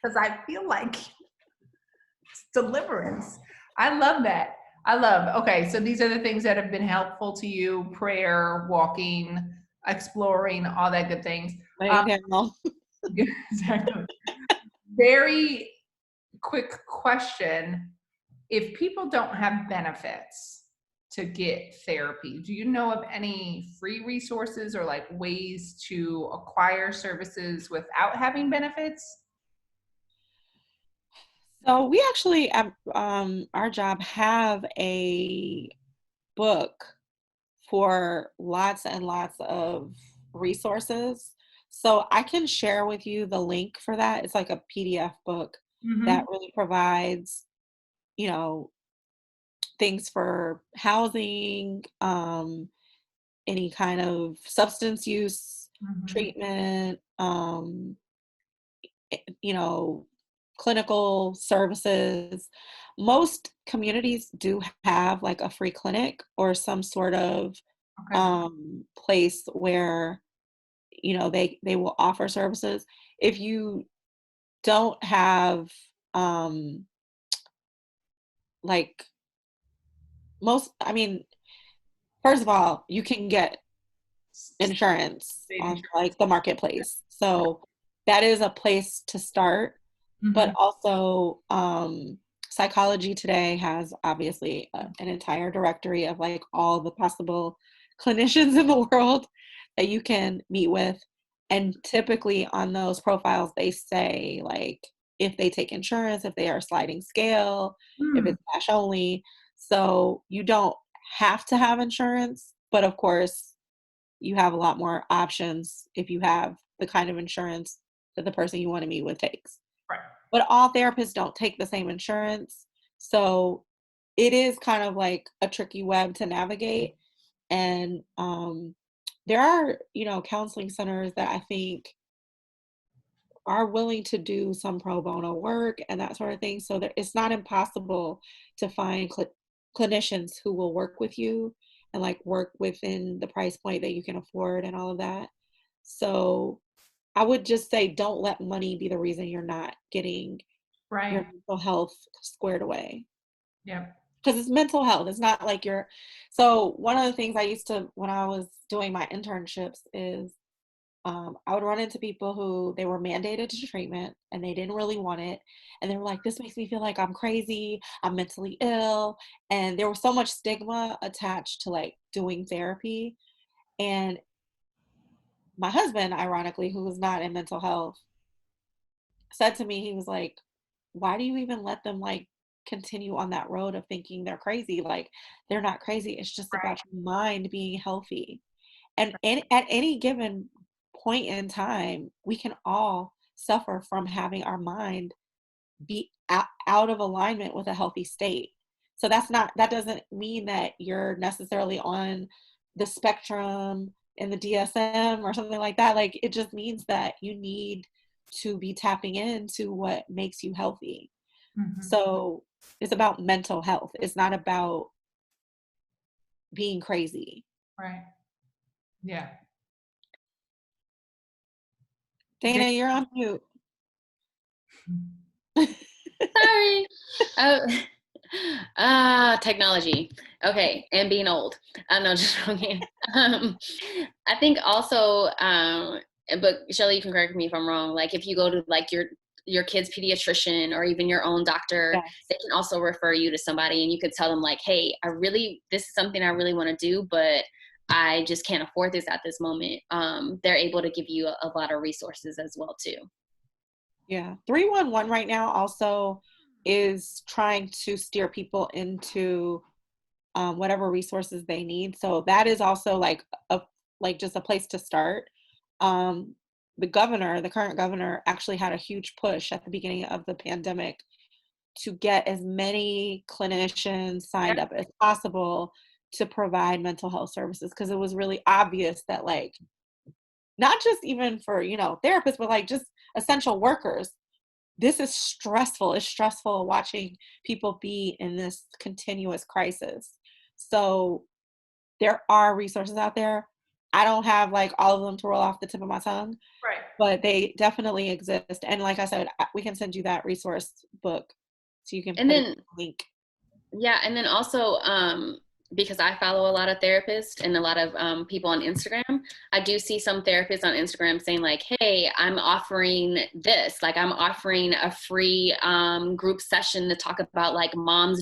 Speaker 1: Because I feel like it's deliverance. I love that. Okay, so these are the things that have been helpful to you: prayer, walking, exploring, all that good things. Exactly. Very quick question. If people don't have benefits to get therapy, do you know of any free resources or like ways to acquire services without having benefits?
Speaker 3: So we actually at our job have a book for lots and lots of resources. So I can share with you the link for that. It's like a PDF book that really provides, things for housing, any kind of substance use treatment, you know, clinical services. Most communities do have like a free clinic or some sort of place where they will offer services. If you don't have like most, I mean, first of all, you can get insurance on like the marketplace. So that is a place to start. But also, Psychology Today has obviously an entire directory of like all the possible clinicians in the world that you can meet with. And typically on those profiles, they say like if they take insurance, if they are sliding scale, if it's cash only. So you don't have to have insurance, but of course, you have a lot more options if you have the kind of insurance that the person you want to meet with takes.
Speaker 1: Right.
Speaker 3: But all therapists don't take the same insurance. So it is kind of like a tricky web to navigate. And there are, counseling centers that I think are willing to do some pro bono work and that sort of thing. So that it's not impossible to find clinicians who will work with you and like work within the price point that you can afford and all of that. So I would just say don't let money be the reason you're not getting your mental health squared away.
Speaker 1: Yeah.
Speaker 3: Because it's mental health. It's not like so one of the things I used to, when I was doing my internships is I would run into people who they were mandated to treatment and they didn't really want it. And they were like, this makes me feel like I'm crazy. I'm mentally ill. And there was so much stigma attached to like doing therapy. And my husband, ironically, who was not in mental health, said to me, he was like, why do you even let them like continue on that road of thinking they're crazy? Like they're not crazy. It's just about your mind being healthy. And at any given point in time, we can all suffer from having our mind be out of alignment with a healthy state. So that doesn't mean that you're necessarily on the spectrum in the DSM or something like that. Like it just means that you need to be tapping into what makes you healthy. So it's about mental health. It's not about being crazy.
Speaker 1: Right. Yeah.
Speaker 3: Dana, you're on mute.
Speaker 2: Sorry. Technology. Okay, and being old. I'm not just joking. I think also, but Shelly, you can correct me if I'm wrong. Like if you go to like your kid's pediatrician or even your own doctor,
Speaker 3: Yes.
Speaker 2: they can also refer you to somebody, and you could tell them like, hey, this is something I really want to do, but I just can't afford this at this moment. They're able to give you a lot of resources as well too.
Speaker 3: Yeah. 311 right now also is trying to steer people into whatever resources they need. So that is also like just a place to start. The current governor actually had a huge push at the beginning of the pandemic to get as many clinicians signed up as possible to provide mental health services, because it was really obvious that like not just even for therapists, but like just essential workers, this is stressful. It's stressful watching people be in this continuous crisis. So there are resources out there. I don't have like all of them to roll off the tip of my tongue,
Speaker 1: Right.
Speaker 3: but they definitely exist. And like I said, we can send you that resource book so you can put it in the link.
Speaker 2: Yeah, and then also because I follow a lot of therapists and a lot of people on Instagram, I do see some therapists on Instagram saying like, hey, I'm offering this, like I'm offering a free group session to talk about like moms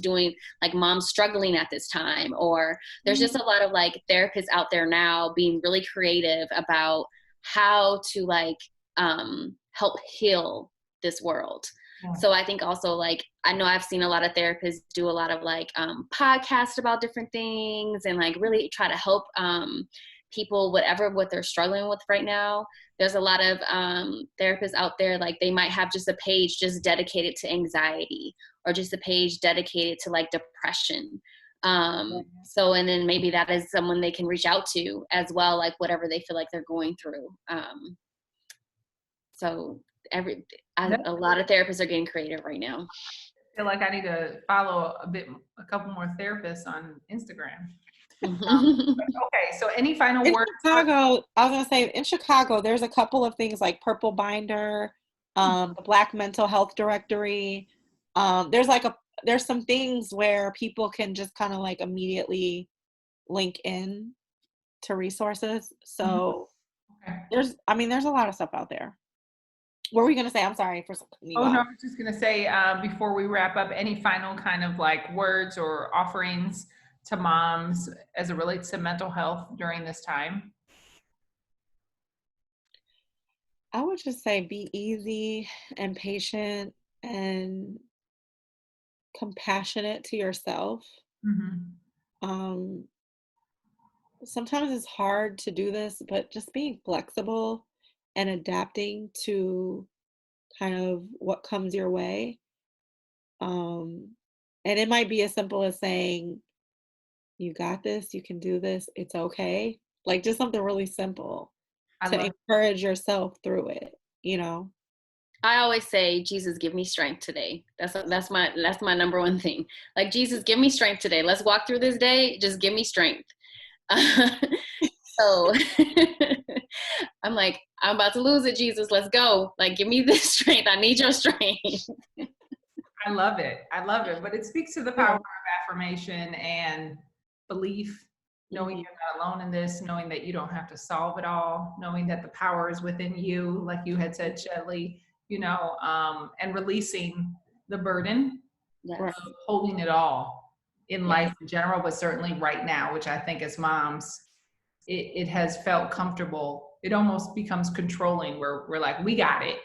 Speaker 2: struggling at this time. Or there's just a lot of like therapists out there now being really creative about how to like help heal this world. So I think also like, I know I've seen a lot of therapists do a lot of like podcasts about different things and like really try to help people, what they're struggling with right now. There's a lot of therapists out there, like they might have just a page just dedicated to anxiety or just a page dedicated to like depression. So, and then maybe that is someone they can reach out to as well, like whatever they feel like they're going through. So a lot of therapists are getting creative right now.
Speaker 1: I feel like I need to follow a couple more therapists on Instagram. Okay, so any final words?
Speaker 3: Chicago, I was gonna say in Chicago, there's a couple of things like Purple Binder, the Black Mental Health Directory. There's some things where people can just kind of like immediately link in to resources. So there's a lot of stuff out there. what were we going to say? I'm sorry for cutting you
Speaker 1: Oh, no, I
Speaker 3: off.
Speaker 1: was just going to say, before we wrap up, any final kind of like words or offerings to moms as it relates to mental health during this time?
Speaker 3: I would just say be easy and patient and compassionate to yourself.
Speaker 1: Mhm.
Speaker 3: Um, Sometimes it's hard to do this, but just being flexible and adapting to kind of what comes your way. Um, and it might be as simple as saying, you got this, you can do this, it's okay. Like just something really simple
Speaker 1: I
Speaker 3: to
Speaker 1: love
Speaker 3: encourage yourself through it, you know?
Speaker 2: I always say, Jesus, give me strength today. That's my number one thing. Like, Jesus, give me strength today. Let's walk through this day. Just give me strength. So I'm like, I'm about to lose it, Jesus. Let's go. Like, give me this strength. I need your strength.
Speaker 1: I love it. I love it. But it speaks to the power
Speaker 3: Yeah.
Speaker 1: of affirmation and belief, knowing
Speaker 3: Mhm.
Speaker 1: you're not alone in this, knowing that you don't have to solve it all, knowing that the power is within you, like you had said, Shelly, and releasing the burden
Speaker 2: Yes.
Speaker 3: Right.
Speaker 1: of holding it all in
Speaker 2: Yes.
Speaker 1: life in general, but certainly right now, which I think as moms, it has felt comfortable. It almost becomes controlling where we're like, we got it.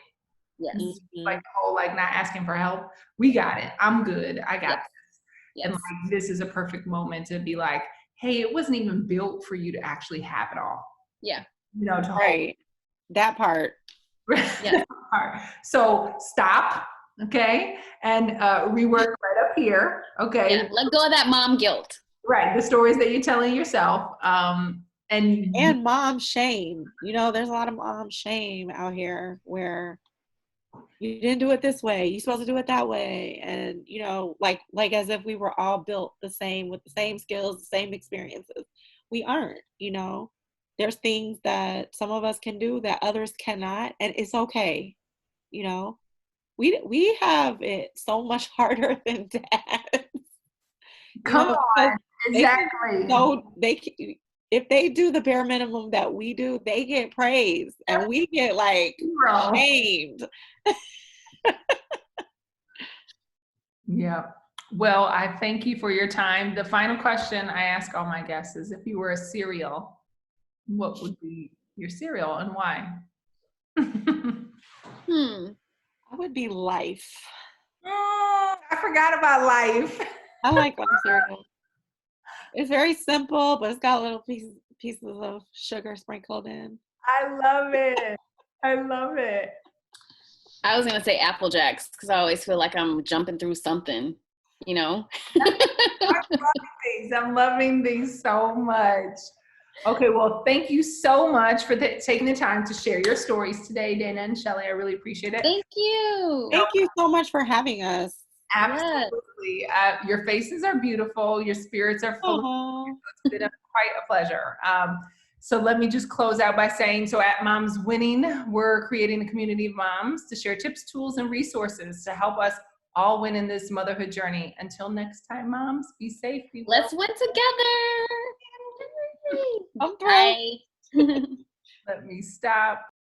Speaker 2: Yes.
Speaker 1: Like
Speaker 3: Mhm.
Speaker 1: the whole like not asking for help. We got it. I'm good. I got
Speaker 2: Yes.
Speaker 1: this. And
Speaker 2: Yes.
Speaker 1: like this is a perfect moment to be like, hey, it wasn't even built for you to actually have it all.
Speaker 2: Yeah.
Speaker 1: To
Speaker 3: Right. That part.
Speaker 2: Yes.
Speaker 1: hold. So stop, okay, and rework right up here,
Speaker 2: Yeah.
Speaker 1: okay.
Speaker 2: Let go of that mom guilt.
Speaker 1: Right, the stories that you're telling yourself, and
Speaker 3: And mom shame. You know, there's a lot of mom shame out here where you didn't do it this way. You're supposed to do it that way. And, you know, like as if we were all built the same with the same skills, the same experiences. We aren't, you know. There's things that some of us can do that others cannot, and it's okay, you know. We have it so much harder than dads, you
Speaker 1: come
Speaker 3: know, because
Speaker 1: on,
Speaker 3: they can
Speaker 1: exactly.
Speaker 3: so they can, if they do the bare minimum that we do, they get praise and we get like
Speaker 1: Zero.
Speaker 3: shamed.
Speaker 1: Yeah. Well, I thank you for your time. The final question I ask all my guests is if you were a cereal, what would be your cereal and why?
Speaker 2: Hmm.
Speaker 3: I would be life.
Speaker 1: I forgot about life.
Speaker 3: I like life cereal. It's very simple, but it's got little pieces of sugar sprinkled in.
Speaker 1: I love it. I love it.
Speaker 2: I was gonna say Apple Jacks because I always feel like I'm jumping through something, you know.
Speaker 1: I'm loving these so much. Okay, well, thank you so much for taking the time to share your stories today, Dana and Shelly. I really appreciate it.
Speaker 2: Thank you.
Speaker 3: Thank you so much for having us.
Speaker 2: Yes.
Speaker 1: Absolutely. Your faces are beautiful. Your spirits are full of.
Speaker 3: Oh,
Speaker 1: It's been quite a pleasure. So let me just close out by saying, so at Moms Winning, we're creating a community of moms to share tips, tools, and resources to help us all win in this motherhood journey. Until next time, moms, be safe. Be well.
Speaker 2: Let's win together.
Speaker 3: I'm thrilled.
Speaker 2: Bye.
Speaker 1: Let me stop.